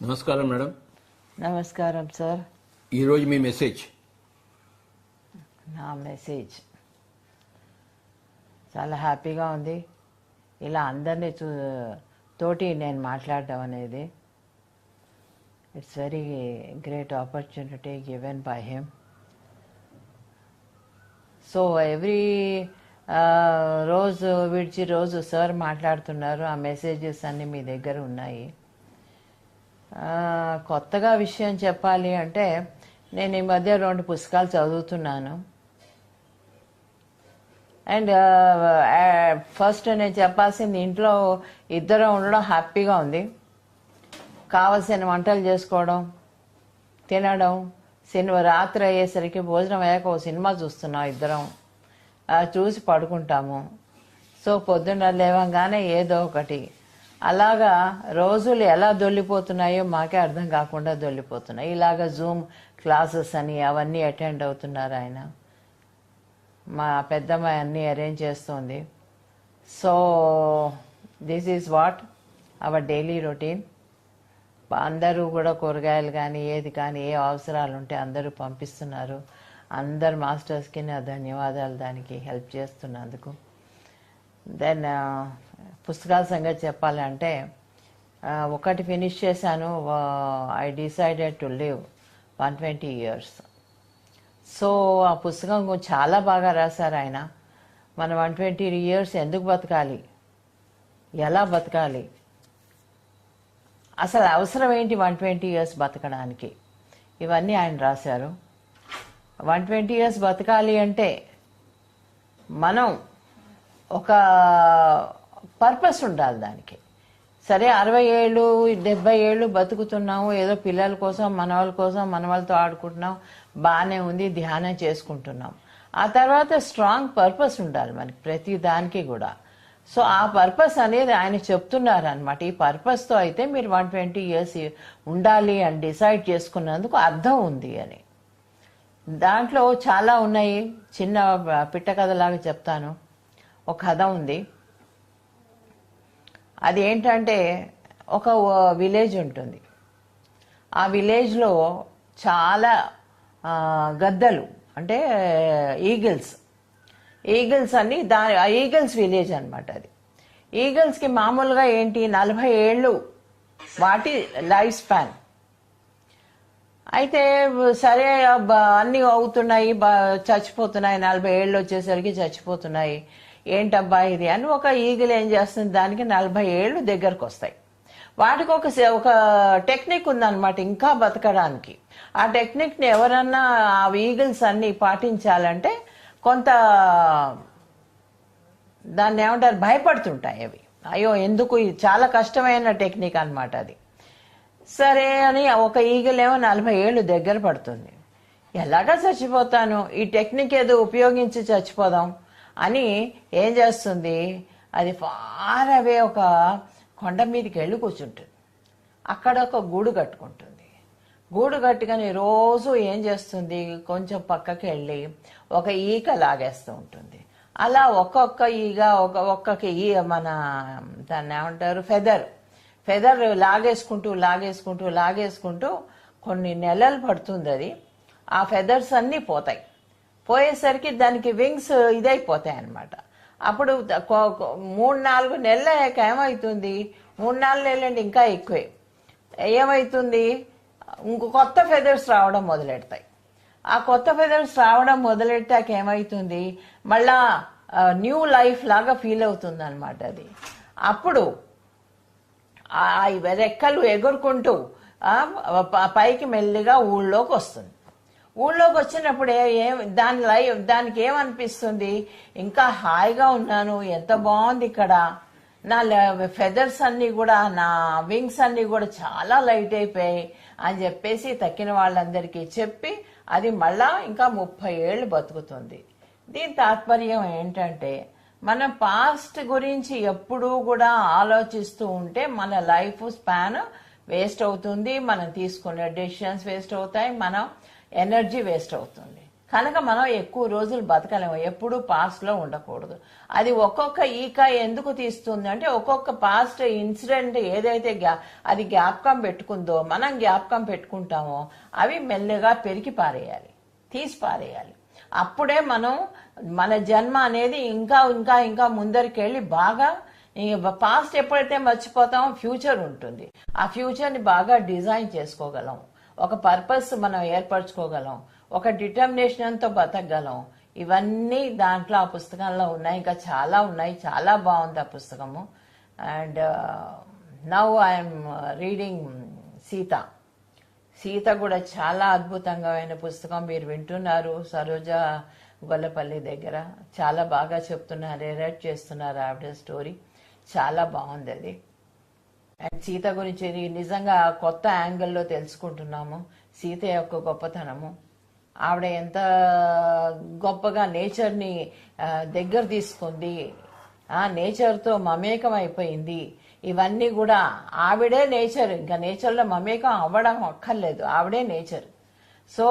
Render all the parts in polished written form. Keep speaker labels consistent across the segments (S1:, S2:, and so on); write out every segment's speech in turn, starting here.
S1: నమస్కారం మేడం.
S2: నమస్కారం సార్.
S1: ఈరోజు మీ మెసేజ్.
S2: నా మెసేజ్ చాలా హ్యాపీగా ఉంది. ఇలా అందరినీ తోటి నేను మాట్లాడడం అనేది it's very great opportunity given by him. So every రోజు విడిచి రోజు సార్ మాట్లాడుతున్నారు. ఆ మెసేజెస్ అన్నీ మీ దగ్గర ఉన్నాయి. కొత్తగా విషయం చెప్పాలి అంటే నేను ఈ మధ్య 2 పుస్తకాలు చదువుతున్నాను. అండ్ ఫస్ట్ నేను చెప్పాల్సింది, ఇంట్లో ఇద్దరం ఉండడం హ్యాపీగా ఉంది. కావలసిన వంటలు చేసుకోవడం, తినడం, సినిమా రాత్రి అయ్యేసరికి భోజనం అయ్యాక ఓ సినిమా చూస్తున్నాం ఇద్దరం, చూసి పడుకుంటాము. సో పొద్దున్న లేవగానే ఏదో ఒకటి, అలాగా రోజులు ఎలా దొల్లిపోతున్నాయో మాకే అర్థం కాకుండా దొల్లిపోతున్నాయి. ఇలాగ జూమ్ క్లాసెస్ అని అవన్నీ అటెండ్ అవుతున్నారు ఆయన. మా పెద్దమ్మాయి అన్నీ అరేంజ్ చేస్తుంది. So this is what our daily routine. అందరూ కూడా కూరగాయలు కానీ ఏది కానీ ఏ అవసరాలు ఉంటే అందరూ పంపిస్తున్నారు. అందరు మాస్టర్స్కి నా ధన్యవాదాలు దానికి హెల్ప్ చేస్తున్నందుకు. దెన్ పుస్తకాల సంగతి చెప్పాలంటే ఒకటి ఫినిష్ చేశాను. I decided to live 120 years. So ఆ పుస్తకం చాలా బాగా రాశారు ఆయన. మనం 120 years ఎందుకు బతకాలి, ఎలా బతకాలి, అసలు అవసరం ఏంటి 120 years బతకడానికి, ఇవన్నీ ఆయన రాశారు. 120 years బతకాలి అంటే మనం ఒక పర్పస్ ఉండాలి దానికి. సరే 60 ఏళ్ళు 70 ఏళ్ళు బతుకుతున్నాము, ఏదో పిల్లల కోసం మనవాళ్ళ కోసం మనవాళ్ళతో ఆడుకుంటున్నాం, బాగానే ఉంది, ధ్యానం చేసుకుంటున్నాం. ఆ తర్వాత స్ట్రాంగ్ పర్పస్ ఉండాలి మనకి ప్రతి దానికి కూడా. సో ఆ పర్పస్ అనేది ఆయన చెప్తున్నారు అనమాట. ఈ పర్పస్తో అయితే మీరు 120 years ఉండాలి అని డిసైడ్ చేసుకున్నందుకు అర్థం ఉంది అని. దాంట్లో చాలా ఉన్నాయి. చిన్న పిట్ట కథలాగా చెప్తాను. ఒక కథ ఉంది. అది ఏంటంటే, ఒక విలేజ్ ఉంటుంది. ఆ విలేజ్లో చాలా గద్దలు అంటే ఈగిల్స్ అన్ని ఈగిల్స్ విలేజ్ అనమాట అది. ఈగిల్స్కి మామూలుగా ఏంటి 40 ఏళ్ళు వాటి లైఫ్ స్పాన్. అయితే సరే అన్నీ అవుతున్నాయి, చచ్చిపోతున్నాయి, 40 ఏళ్ళు వచ్చేసరికి చచ్చిపోతున్నాయి, ఏంటబ్బా ఇది అని ఒక ఈగిల్ ఏం చేస్తుంది, దానికి 40 ఏళ్ళు దగ్గరకు వస్తాయి. వాటికి ఒక టెక్నిక్ ఉందన్నమాట ఇంకా బతకడానికి. ఆ టెక్నిక్ని ఎవరన్నా ఆ ఈగిల్స్ అన్ని పాటించాలంటే కొంత దాన్ని ఏమంటారు, భయపడుతుంటాయి అవి. అయ్యో ఎందుకు, ఇది చాలా కష్టమైన టెక్నిక్ అనమాట అది. సరే అని ఒక ఈగిల్ ఏమో 40 ఏళ్ళు దగ్గర పడుతుంది. ఎలాగా చచ్చిపోతాను, ఈ టెక్నిక్ ఏదో ఉపయోగించి చచ్చిపోదాం అని ఏం చేస్తుంది, అది ఫార్ అవే ఒక కొండ మీదకి వెళ్ళి కూర్చుంటుంది. అక్కడ ఒక గూడు కట్టుకుంటుంది. గూడు కట్టుకొని రోజు ఏం చేస్తుంది, కొంచెం పక్కకి వెళ్ళి ఒక ఈక లాగేస్తూ ఉంటుంది. అలా ఒక్కొక్క ఈగ ఒక్కొక్క మన దాన్ని ఏమంటారు, ఫెదర్ లాగేసుకుంటూ కొన్ని నెలలు పడుతుంది. అది ఆ ఫెదర్స్ అన్నీ పోతాయి. పోయేసరికి దానికి వింగ్స్ ఇదైపోతాయి అన్నమాట. అప్పుడు 3-4 నెలలు అయ్యాక ఏమవుతుంది, 3-4 నెలలు అంటే ఇంకా ఎక్కువే, ఏమవుతుంది, ఇంకో కొత్త ఫెదర్స్ రావడం మొదలెడతాయి. ఆ కొత్త ఫెదర్స్ రావడం మొదలెట్టాక ఏమవుతుంది, మళ్ళా న్యూ లైఫ్ లాగా ఫీల్ అవుతుంది అనమాట అది. అప్పుడు ఆ రెక్కలు ఎగురుకుంటూ పైకి మెల్లిగా ఊళ్ళోకి వస్తుంది. ఊళ్ళోకి వచ్చినప్పుడు దానికి ఏమనిపిస్తుంది, ఇంకా హాయిగా ఉన్నాను, ఎంత బాగుంది ఇక్కడ, నా ఫెదర్స్ అన్నీ కూడా, నా వింగ్స్ అన్నీ కూడా చాలా లైట్ అయిపోయాయి అని చెప్పేసి తక్కిన వాళ్ళందరికీ చెప్పి అది మళ్ళా ఇంకా 30 ఏళ్ళు బతుకుతుంది. దీని తాత్పర్యం ఏంటంటే, మనం పాస్ట్ గురించి ఎప్పుడూ కూడా ఆలోచిస్తూ ఉంటే మన లైఫ్ స్పాన్ వేస్ట్ అవుతుంది, మనం తీసుకునే డెసిషన్స్ వేస్ట్ అవుతాయి, మనం ఎనర్జీ వేస్ట్ అవుతుంది. కనుక మనం ఎక్కువ రోజులు బతకలేము, ఎప్పుడు పాస్ట్ లో ఉండకూడదు. అది ఒక్కొక్క ఈక ఎందుకు తీస్తుంది అంటే ఒక్కొక్క పాస్ట్ ఇన్సిడెంట్ ఏదైతే అది జ్ఞాపకం పెట్టుకుందో, మనం జ్ఞాపకం పెట్టుకుంటామో అవి మెల్లగా పెరికి పారేయాలి, తీసి పారేయాలి. అప్పుడే మనం మన జన్మ అనేది ఇంకా ఇంకా ఇంకా ముందరికెళ్ళి బాగా, పాస్ట్ ఎప్పుడైతే మర్చిపోతామో ఫ్యూచర్ ఉంటుంది. ఆ ఫ్యూచర్ని బాగా డిజైన్ చేసుకోగలం, ఒక పర్పస్ మనం ఏర్పరచుకోగలం, ఒక డిటర్మినేషన్తో బతకగలం. ఇవన్నీ దాంట్లో ఆ పుస్తకంలో ఉన్నాయి. ఇంకా చాలా ఉన్నాయి, చాలా బాగుంది ఆ పుస్తకము. And now I'm reading Sita. Sita కూడా చాలా అద్భుతంగా పుస్తకం. మీరు వింటున్నారు సరోజ గొల్లపల్లి దగ్గర, చాలా బాగా చెప్తున్నారు, రీడ్ చేస్తున్నారు ఆవిడ స్టోరీ. చాలా బాగుంది అది. అండ్ సీత గురించి నిజంగా కొత్త యాంగిల్లో తెలుసుకుంటున్నాము సీత యొక్క గొప్పతనము. ఆవిడ ఎంత గొప్పగా నేచర్ని దగ్గర తీసుకుంది, ఆ నేచర్తో మమేకం అయిపోయింది. ఇవన్నీ కూడా ఆవిడే నేచర్, ఇంకా నేచర్లో మమేకం అవ్వడం అక్కర్లేదు, ఆవిడే నేచర్. సో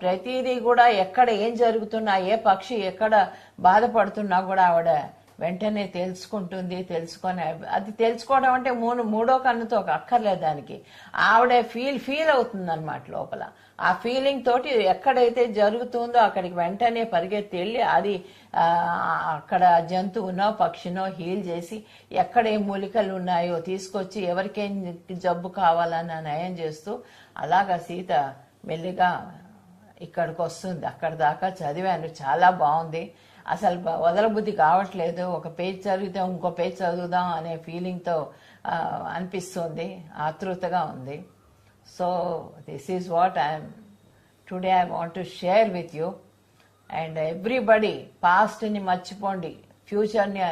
S2: ప్రతిదీ కూడా ఎక్కడ ఏం జరుగుతున్నా, ఏ పక్షి ఎక్కడ బాధపడుతున్నా కూడా ఆవిడ వెంటనే తెలుసుకుంటుంది. అది తెలుసుకోవడం అంటే మూడో కన్నుతో అక్కర్లేదు దానికి, ఆవిడ ఫీల్ అవుతుంది అనమాట లోపల. ఆ ఫీలింగ్ తోటి ఎక్కడైతే జరుగుతుందో అక్కడికి వెంటనే పరిగెత్తి వెళ్ళి అది అక్కడ జంతువునో పక్షినో హీల్ చేసి, ఎక్కడ ఏ మూలికలు ఉన్నాయో తీసుకొచ్చి ఎవరికేం జబ్బు కావాలన్న నయం చేస్తూ, అలాగా సీత మెల్లిగా ఇక్కడికి వస్తుంది. అక్కడ దాకా చదివాను, చాలా బాగుంది. అసలు వదలబుద్ధి కావట్లేదు, ఒక పేజ్ చదివితే ఇంకో పేజ్ చదువుదాం అనే ఫీలింగ్తో అనిపిస్తుంది, ఆతృతగా ఉంది. So this is what today I want to share with you. And everybody పాస్ట్ని మర్చిపోండి, ఫ్యూచర్ని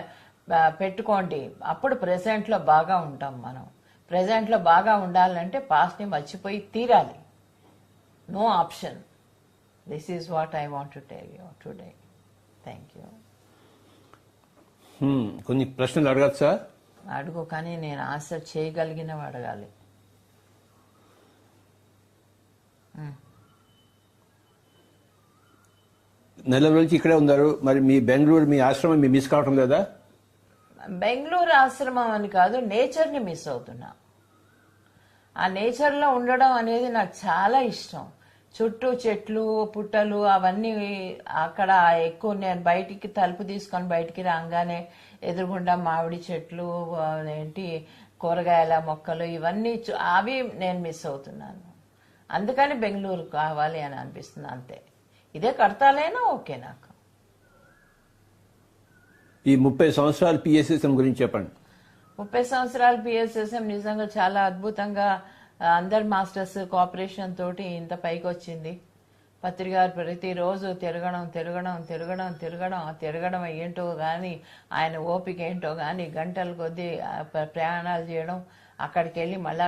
S2: పెట్టుకోండి, అప్పుడు ప్రెజెంట్లో బాగా ఉంటాం. మనం ప్రెజెంట్లో బాగా ఉండాలంటే పాస్ట్ని మర్చిపోయి తీరాలి, no option. This is what I want to tell you today. Thank you.
S1: కొన్ని ప్రశ్నలు అడగచ్చు సార్?
S2: అడుగు, కానీ నేను ఆన్సర్ చేయగలిగినవి అడగాలి.
S1: నెల నుంచి ఇక్కడే ఉన్నారు, మరి మీ బెంగళూరు మీ ఆశ్రమం మీ మిస్ కావటం లేదా?
S2: బెంగళూరు ఆశ్రమం అని కాదు, నేచర్ని మిస్ అవుతున్నా. ఆ నేచర్లో ఉండడం అనేది నాకు చాలా ఇష్టం. చుట్టూ చెట్లు పుట్టలు అవన్నీ అక్కడ ఎక్కువ. నేను బయటికి తలుపు తీసుకొని బయటికి రాగానే ఎదురుగుండా మామిడి చెట్లు, ఏంటి కూరగాయల మొక్కలు, ఇవన్నీ అవి నేను మిస్ అవుతున్నాను. అందుకని బెంగళూరు కావాలి అని అనిపిస్తుంది, అంతే. ఇదే కడతాలేనా ఓకే నాకు.
S1: ఈ 30 సంవత్సరాల పిఎస్ఎస్ఎం గురించి చెప్పండి.
S2: 30 సంవత్సరాల పిఎస్ఎస్ఎం నిజంగా చాలా అద్భుతంగా, అందరు మాస్టర్స్ కోఆపరేషన్ తోటి ఇంత పైకి వచ్చింది. పత్రికారు ప్రతిరోజు తిరగడం ఏంటో కానీ, ఆయన ఓపిక ఏంటో కానీ, గంటల కొద్దీ ప్రయాణాలు చేయడం, అక్కడికి వెళ్ళి మళ్ళా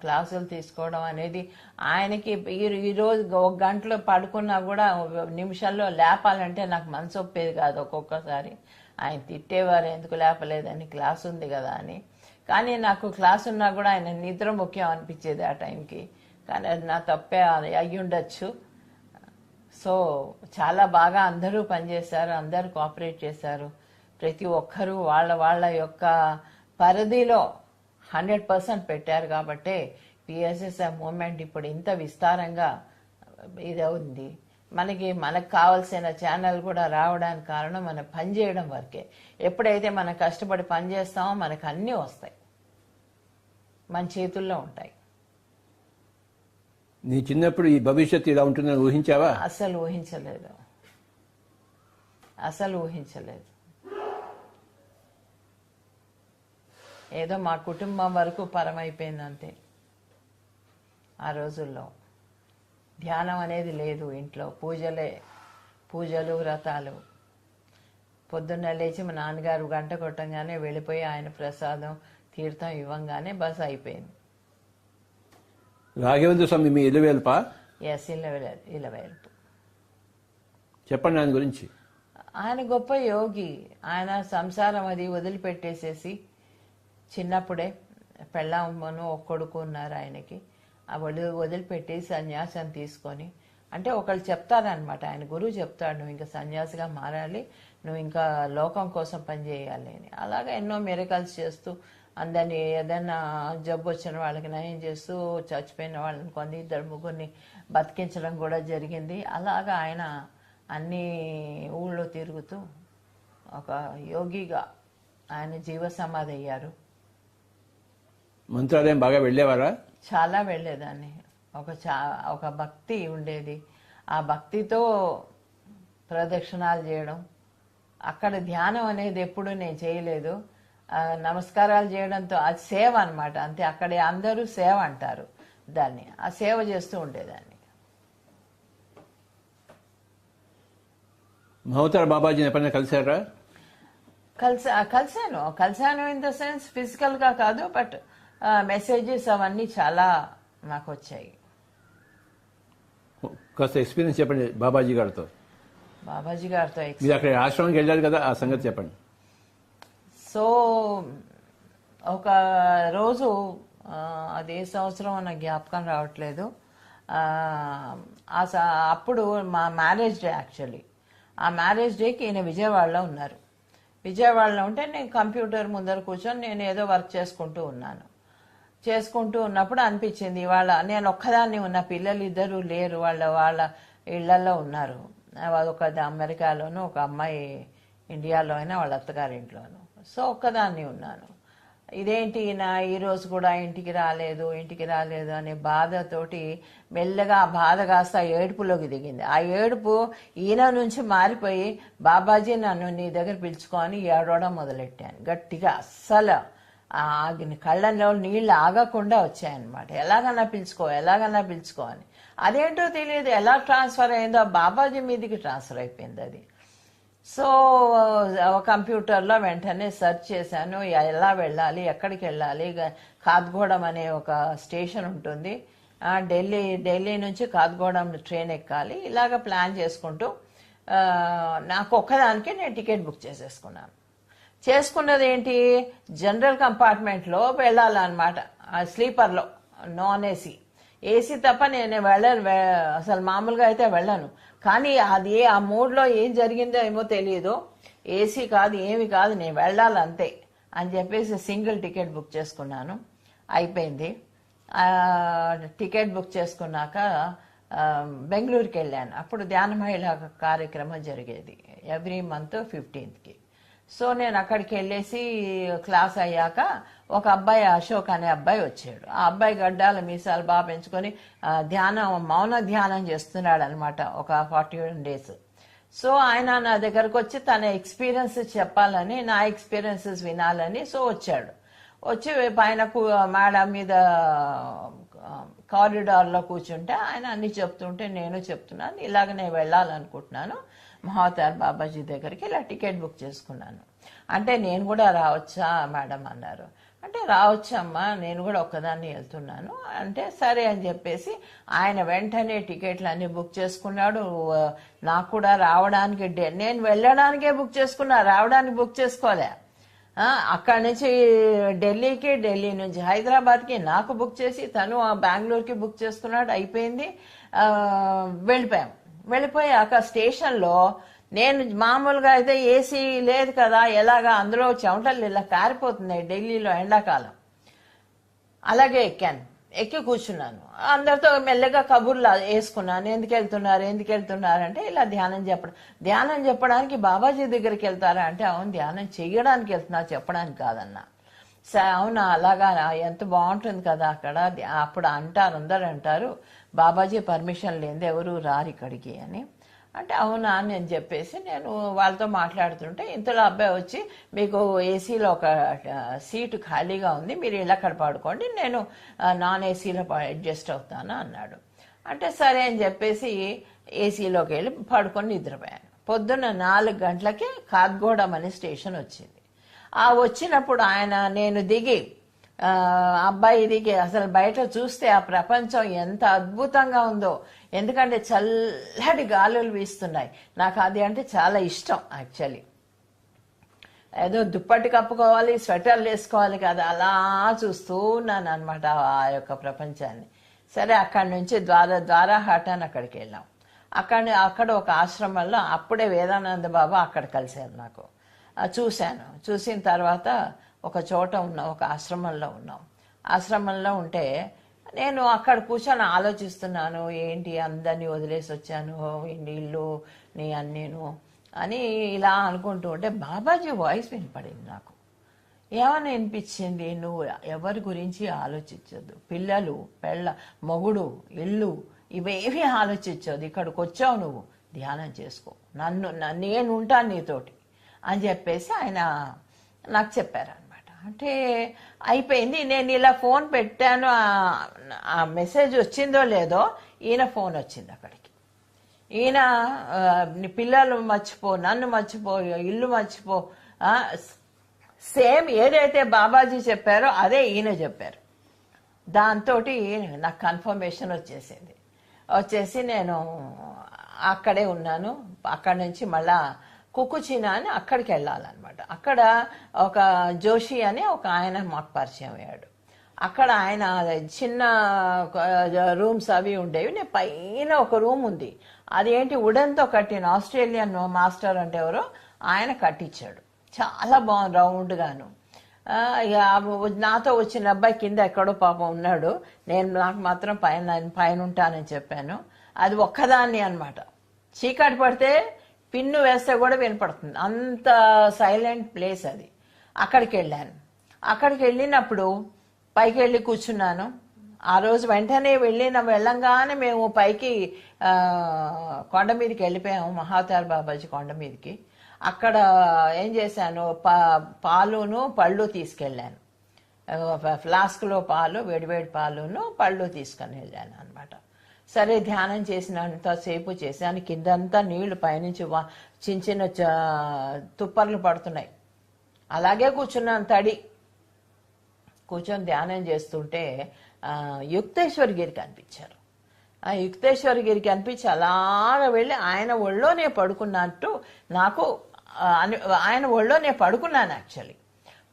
S2: క్లాసులు తీసుకోవడం అనేది ఆయనకి. ఈరోజు 1 గంటలో పడుకున్నా కూడా నిమిషాల్లో లేపాలంటే నాకు మనసు ఒప్పేది కాదు. ఒక్కొక్కసారి ఆయన తిట్టేవారు, ఎందుకు లేపలేదని, క్లాస్ ఉంది కదా అని. కానీ నాకు క్లాస్ ఉన్నా కూడా ఆయన నిద్ర ముఖ్యం అనిపించేది ఆ టైంకి. కానీ అది నా తప్పే అయ్యుండొచ్చు. సో చాలా బాగా అందరూ పనిచేశారు, అందరూ కోఆపరేట్ చేశారు. ప్రతి ఒక్కరూ వాళ్ళ యొక్క పరిధిలో 100% పెట్టారు. కాబట్టి పిఎస్ఎస్ఎం మూమెంట్ ఇప్పుడు ఇంత విస్తారంగా ఇది ఉంది. మనకు కావాల్సిన ఛానల్ కూడా రావడానికి కారణం మనం పనిచేయడం వరకే. ఎప్పుడైతే మనం కష్టపడి పనిచేస్తామో మనకు అన్నీ వస్తాయి, మన చేతుల్లో ఉంటాయి.
S1: నీ చిన్నప్పుడు ఈ భవిష్యత్తు ఇలా ఉంటుందని ఊహించావా?
S2: అసలు ఊహించలేదు. ఏదో మా కుటుంబం వరకు పరమైపోయింది అంతే. ఆ రోజుల్లో ధ్యానం అనేది లేదు ఇంట్లో, పూజలు వ్రతాలు. పొద్దున్న లేచి మా నాన్నగారు గంట కొట్టంగానే వెళ్ళిపోయి ఆయన ప్రసాదం తీర్థం ఇవ్వంగానే బస్ అయిపోయింది.
S1: రాఘవేంద్ర స్వామి మీ ఇలవేల్పా?
S2: ఎస్, ఇలవేల్పు.
S1: చెప్పండి ఆయన గురించి.
S2: ఆయన గొప్ప యోగి. ఆయన సంసారం అది వదిలిపెట్టేసేసి చిన్నప్పుడే పెళ్ళామను ఒక కొడుకు ఉన్నారు ఆయనకి. ఆ వదిలిపెట్టి సన్యాసం తీసుకొని అంటే ఒకళ్ళు చెప్తారనమాట, ఆయన గురువు చెప్తాడు, నువ్వు ఇంకా సన్యాసిగా మారాలి, నువ్వు ఇంకా లోకం కోసం పనిచేయాలి అని. అలాగా ఎన్నో మిరకల్స్ చేస్తూ అందరినీ ఏదైనా జబ్బు వచ్చిన వాళ్ళకి నయం చేస్తూ చచ్చిపోయిన వాళ్ళని కొన్ని ఇద్దరు ముగ్గురిని బతికించడం కూడా జరిగింది. అలాగా ఆయన అన్ని ఊళ్ళో తిరుగుతూ ఒక యోగిగా ఆయన జీవ సమాధి అయ్యారు.
S1: మంత్రాలయం బాగా వెళ్ళేవారా?
S2: చాలా వెళ్ళేదాన్ని. ఒక భక్తి ఉండేది. ఆ భక్తితో ప్రదక్షిణాలు చేయడం. అక్కడ ధ్యానం అనేది ఎప్పుడు నేను చేయలేదు. నమస్కారాలు చేయడంతో అది సేవ అనమాట, అంతే. అక్కడ అందరూ సేవ అంటారు దాన్ని. ఆ సేవ చేస్తూ ఉండేదాన్ని.
S1: మహోతార్ బాబాజీని ఎప్పుడైనా కలిసారా?
S2: కలిశాను ఇన్ ద సెన్స్ ఫిజికల్గా కాదు, బట్ మెసేజెస్ అవన్నీ చాలా నాకు వచ్చాయి.
S1: కాస్త ఎక్స్పీరియన్స్ చెప్పండి బాబాజీ గారితో.
S2: బాబాజీ గారితో
S1: మీరు అక్కడ ఆశ్రమానికి వెళ్ళారు కదా, ఆ సంగతి చెప్పండి.
S2: సో ఒక రోజు అదే సంవత్సరం నా జ్ఞాపకం రావట్లేదు. అప్పుడు మా మ్యారేజ్ డే యాక్చువల్లీ. ఆ మ్యారేజ్ డేకి ఈయన విజయవాడలో ఉన్నారు. విజయవాడలో ఉంటే నేను కంప్యూటర్ ముందర కూర్చొని నేను ఏదో వర్క్ చేసుకుంటూ ఉన్నప్పుడు అనిపించింది, వాళ్ళ నేను ఒక్కదాన్ని ఉన్న, పిల్లలు ఇద్దరు లేరు, వాళ్ళ ఇళ్లలో ఉన్నారు. ఒక అమెరికాలోను, ఒక అమ్మాయి ఇండియాలో అయినా వాళ్ళ అత్తగారింట్లోను. సో ఒక్కదాన్ని ఉన్నాను. ఇదేంటి ఈయన ఈరోజు కూడా ఇంటికి రాలేదు అనే బాధతోటి మెల్లగా ఆ బాధ కాస్త ఏడుపులోకి దిగింది. ఆ ఏడుపు ఈయన నుంచి మారిపోయి, బాబాజీ నన్ను నీ దగ్గర పిలుచుకొని ఏడవడం మొదలెట్టాను గట్టిగా. అస్సలు కళ్ళల్లో నీళ్ళు ఆగకుండా వచ్చాయన్నమాట. ఎలాగన్నా పిలుచుకో అని. అదేంటో తెలియదు, ఎలా ట్రాన్స్ఫర్ అయిందో బాబాజీ మీదికి ట్రాన్స్ఫర్ అయిపోయింది అది. సో కంప్యూటర్లో వెంటనే సెర్చ్ చేశాను, ఎలా వెళ్ళాలి, ఎక్కడికి వెళ్ళాలి. కాత్గోడం అనే ఒక స్టేషన్ ఉంటుంది, ఢిల్లీ నుంచి కాత్గోడం ట్రైన్ ఎక్కాలి. ఇలాగ ప్లాన్ చేసుకుంటూ నాకు ఒక్కదానికి నేను టికెట్ బుక్ చేసుకున్నది ఏంటి, జనరల్ కంపార్ట్మెంట్లో వెళ్ళాలన్నమాట, స్లీపర్లో, నాన్ ఏసీ. ఏసీ తప్ప నేను అసలు మామూలుగా అయితే వెళ్ళను. కానీ అది ఆ మూడ్లో ఏం జరిగిందో ఏమో తెలియదు, ఏసీ కాదు ఏమి కాదు, నేను వెళ్ళాలంతే అని చెప్పేసి సింగిల్ టికెట్ బుక్ చేసుకున్నాను. అయిపోయింది. టికెట్ బుక్ చేసుకున్నాక బెంగళూరుకి వెళ్ళాను. అప్పుడు ధ్యాన మహిళా కార్యక్రమం జరిగేది ఎవ్రీ మంత్ 15th. సో నేను అక్కడికి వెళ్ళేసి క్లాస్ అయ్యాక ఒక అబ్బాయి, అశోక్ అనే అబ్బాయి వచ్చాడు. ఆ అబ్బాయి గడ్డాల మీసాలు బాగా పెంచుకొని మౌన ధ్యానం చేస్తున్నాడు అనమాట ఒక 41 days. సో ఆయన నా దగ్గరకు వచ్చి తన ఎక్స్పీరియన్స్ చెప్పాలని, నా ఎక్స్పీరియన్సెస్ వినాలని వచ్చాడు. వచ్చి పైన మేడం మీద కారిడార్లో కూర్చుంటే ఆయన అన్ని చెప్తుంటే నేను చెప్తున్నాను, ఇలాగ నేను వెళ్ళాలనుకుంటున్నాను మహోతార్ బాబాజీ దగ్గరికి, ఇలా టికెట్ బుక్ చేసుకున్నాను. అంటే నేను కూడా రావచ్చా మేడం అన్నారు. అంటే రావచ్చమ్మా, నేను కూడా ఒక్కదాన్ని వెళ్తున్నాను అంటే సరే అని చెప్పేసి ఆయన వెంటనే టికెట్లు అన్ని బుక్ చేసుకున్నాడు. నాకు కూడా రావడానికి నేను వెళ్ళడానికే బుక్ చేసుకున్నా, రావడానికి బుక్ చేసుకోలే. అక్కడి నుంచి ఢిల్లీకి, ఢిల్లీ నుంచి హైదరాబాద్కి నాకు బుక్ చేసి తను బెంగళూరుకి బుక్ చేసుకున్నాడు. అయిపోయింది. వెళ్ళిపోయాక స్టేషన్లో నేను మామూలుగా అయితే ఏసీ లేదు కదా, ఎలాగా అందులో చెమటలు ఇలా కారిపోతున్నాయి ఢిల్లీలో ఎండాకాలం. అలాగే ఎక్కి కూర్చున్నాను. అందరితో మెల్లగా కబుర్లు వేసుకున్నాను, ఎందుకు వెళ్తున్నారు అంటే ఇలా ధ్యానం చెప్పడానికి బాబాజీ దగ్గరికి వెళ్తారా అంటే అవును ధ్యానం చెయ్యడానికి వెళ్తున్నా, చెప్పడానికి కాదన్నా. అవునా, అలాగా, ఎంత బాగుంటుంది కదా అక్కడ. అప్పుడు అందరు అంటారు బాబాజీ పర్మిషన్ లేనిది ఎవరు రారు ఇక్కడికి అని. అంటే అవునా అని చెప్పేసి నేను వాళ్ళతో మాట్లాడుతుంటే ఇంతలో అబ్బాయి వచ్చి, మీకు ఏసీలో ఒక సీటు ఖాళీగా ఉంది, మీరు ఇలా అక్కడ పడుకోండి, నేను నాన్ ఏసీలో అడ్జస్ట్ అవుతాను అన్నాడు. అంటే సరే అని చెప్పేసి ఏసీలోకి వెళ్ళి పడుకొని నిద్రపోయాను. పొద్దున్న 4 గంటలకి కాత్గోడం అనే స్టేషన్ వచ్చింది. వచ్చినప్పుడు నేను దిగి అబ్బాయి దిగి అసలు బయట చూస్తే ఆ ప్రపంచం ఎంత అద్భుతంగా ఉందో. ఎందుకంటే చల్లటి గాలులు వీస్తున్నాయి. నాకు అది అంటే చాలా ఇష్టం యాక్చువల్లీ. ఏదో దుప్పటి కప్పుకోవాలి, స్వెటర్లు వేసుకోవాలి కదా, అలా చూస్తూ ఉన్నాను అనమాట ఆ యొక్క ప్రపంచాన్ని. సరే అక్కడి నుంచి ద్వారాహాట్ అని అక్కడికి వెళ్ళాం. అక్కడ ఒక ఆశ్రమంలో అప్పుడే వేదానంద బాబా అక్కడ కలిశారు నాకు. చూశాను. చూసిన తర్వాత ఒక చోట ఉన్నాం, ఒక ఆశ్రమంలో ఉన్నాం. ఆశ్రమంలో ఉంటే నేను అక్కడ కూర్చొని ఆలోచిస్తున్నాను, ఏంటి అందరినీ వదిలేసి వచ్చాను, ఇల్లు నీ అన్నీను అని ఇలా అనుకుంటూ ఉంటే బాబాజీ వాయిస్ వినపడింది నాకు. ఏమని వినిపించింది, నువ్వు ఎవరి గురించి ఆలోచించద్దు, పిల్లలు మొగుడు ఇల్లు ఇవేమీ ఆలోచించదు, ఇక్కడికి వచ్చావు నువ్వు ధ్యానం చేసుకో, నేను ఉంటాను నీతోటి అని చెప్పేసి ఆయన నాకు చెప్పారనమాట. అంటే అయిపోయింది. నేను ఇలా ఫోన్ పెట్టాను, ఆ మెసేజ్ వచ్చిందో లేదో ఈయన ఫోన్ వచ్చింది అక్కడికి. ఈయన నీ పిల్లలు మర్చిపో, నన్ను మర్చిపో, ఇల్లు మర్చిపో, సేమ్ ఏదైతే బాబాజీ చెప్పారో అదే ఈయన చెప్పారు. దాంతో నాకు కన్ఫర్మేషన్ వచ్చేసి నేను అక్కడే ఉన్నాను. అక్కడి నుంచి మళ్ళా కుకుచీనా అని అక్కడికి వెళ్ళాలన్నమాట. అక్కడ ఒక జోషి అని ఒక ఆయన మాకు పరిచయం అయ్యాడు. అక్కడ ఆయన చిన్న రూమ్స్ అవి ఉండేవి. నేను పైన ఒక రూమ్ ఉంది, అదేంటి వుడెన్తో కట్టిన ఆస్ట్రేలియన్ మాస్టర్ అంటే ఎవరో ఆయన కట్టించాడు. చాలా బాగుంది, రౌండ్గాను. నాతో వచ్చిన అబ్బాయి కింద ఎక్కడో పాపం ఉన్నాడు, నాకు మాత్రం పైన ఉంటానని చెప్పాను. అది ఒక్కదాన్ని అనమాట. చీకటి పడితే పిన్ను వేస్తే కూడా వినపడుతుంది, అంత సైలెంట్ ప్లేస్ అది. అక్కడికి వెళ్ళాను. అక్కడికి వెళ్ళినప్పుడు పైకి వెళ్ళి కూర్చున్నాను. ఆ రోజు వెంటనే వెళ్ళంగానే మేము పైకి కొండ మీదకి వెళ్ళిపోయాము, మహావతార్ బాబాజీ కొండ మీదకి. అక్కడ ఏం చేశాను, పాలును పళ్ళు తీసుకెళ్ళాను. ఫ్లాస్క్లో పాలు, వేడివేడి పాలును పళ్ళు తీసుకొని వెళ్ళాను అనమాట. సరే ధ్యానం చేసినంతసేపు చేశాను. కిందంతా నీళ్లు పైనుంచి చిన్న చిన్న తుప్పర్లు పడుతున్నాయి. అలాగే కూర్చున్నాను తడి. కూర్చొని ధ్యానం చేస్తుంటే యుక్తేశ్వర గిరి కనిపించారు. ఆ యుక్తేశ్వర గిరికి అనిపించి అలాగ వెళ్ళి ఆయన ఒళ్ళోనే పడుకున్నట్టు నాకు ఆయన ఒళ్ళోనే పడుకున్నాను. యాక్చువల్లీ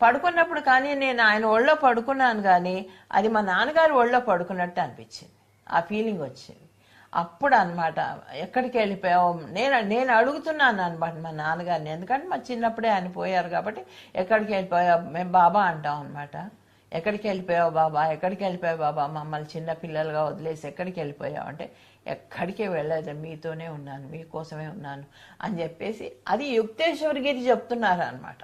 S2: పడుకున్నప్పుడు కానీ నేను ఆయన ఒళ్ళో పడుకున్నాను, కానీ అది మా నాన్నగారు ఒళ్ళో పడుకున్నట్టు అనిపించింది. ఆ ఫీలింగ్ వచ్చింది. అప్పుడు అనమాట ఎక్కడికి వెళ్ళిపోయావు నేను అడుగుతున్నాను అనమాట మా నాన్నగారిని. ఎందుకంటే మా చిన్నప్పుడే ఆయన పోయారు కాబట్టి ఎక్కడికి వెళ్ళిపోయావు, మేము బాబా అంటాం అనమాట. ఎక్కడికి వెళ్ళిపోయావు బాబా, ఎక్కడికి వెళ్ళిపోయావు బాబా, మమ్మల్ని చిన్న పిల్లలుగా వదిలేసి ఎక్కడికి వెళ్ళిపోయావు అంటే, ఎక్కడికి వెళ్ళలేదు, మీతోనే ఉన్నాను, మీకోసమే ఉన్నాను అని చెప్పేసి అది యుక్తేశ్వరగిరి చెప్తున్నారు అనమాట.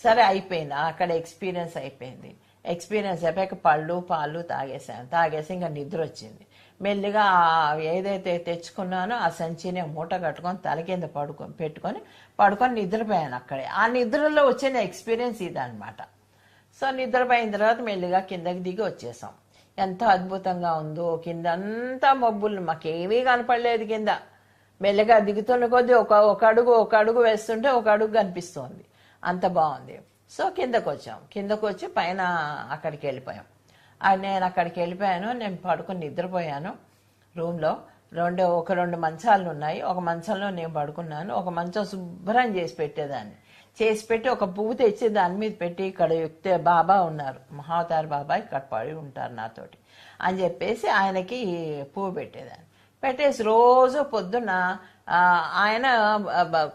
S2: సరే అయిపోయింది, అక్కడ ఎక్స్పీరియన్స్ అయిపోయింది. ఎక్స్పీరియన్స్ అయిపోయాక పళ్ళు పాలు తాగేసి ఇంకా నిద్ర వచ్చింది. మెల్లిగా ఏదైతే తెచ్చుకున్నానో ఆ సంచిని మూట కట్టుకొని తల కింద పడుకొని నిద్రపోయాను అక్కడే. ఆ నిద్రలో వచ్చిన ఎక్స్పీరియన్స్ ఇదనమాట. సో నిద్రపోయిన తర్వాత మెల్లిగా కిందకి దిగి వచ్చేసాం. ఎంత అద్భుతంగా ఉందో, కిందంతా మబ్బులు, మాకేమీ కనపడలేదు కింద. మెల్లిగా దిగుతున్న కొద్దీ ఒక అడుగు వేస్తుంటే ఒక అడుగు కనిపిస్తోంది. అంత బాగుంది. సో కిందకు వచ్చి పైన అక్కడికి వెళ్ళిపోయాం. నేను అక్కడికి వెళ్ళిపోయాను. నేను పడుకొని నిద్రపోయాను. రూమ్లో రెండు మంచాలు ఉన్నాయి. ఒక మంచంలో నేను పడుకున్నాను. ఒక మంచం శుభ్రం చేసి పెట్టి ఒక పువ్వు తెచ్చి దాని మీద పెట్టి, ఇక్కడ బాబా ఉన్నారు, మహావతార్ బాబా ఇక్కడ పడి ఉంటారు నాతోటి అని చెప్పేసి ఆయనకి పువ్వు పెట్టేసి రోజు పొద్దున్న ఆయన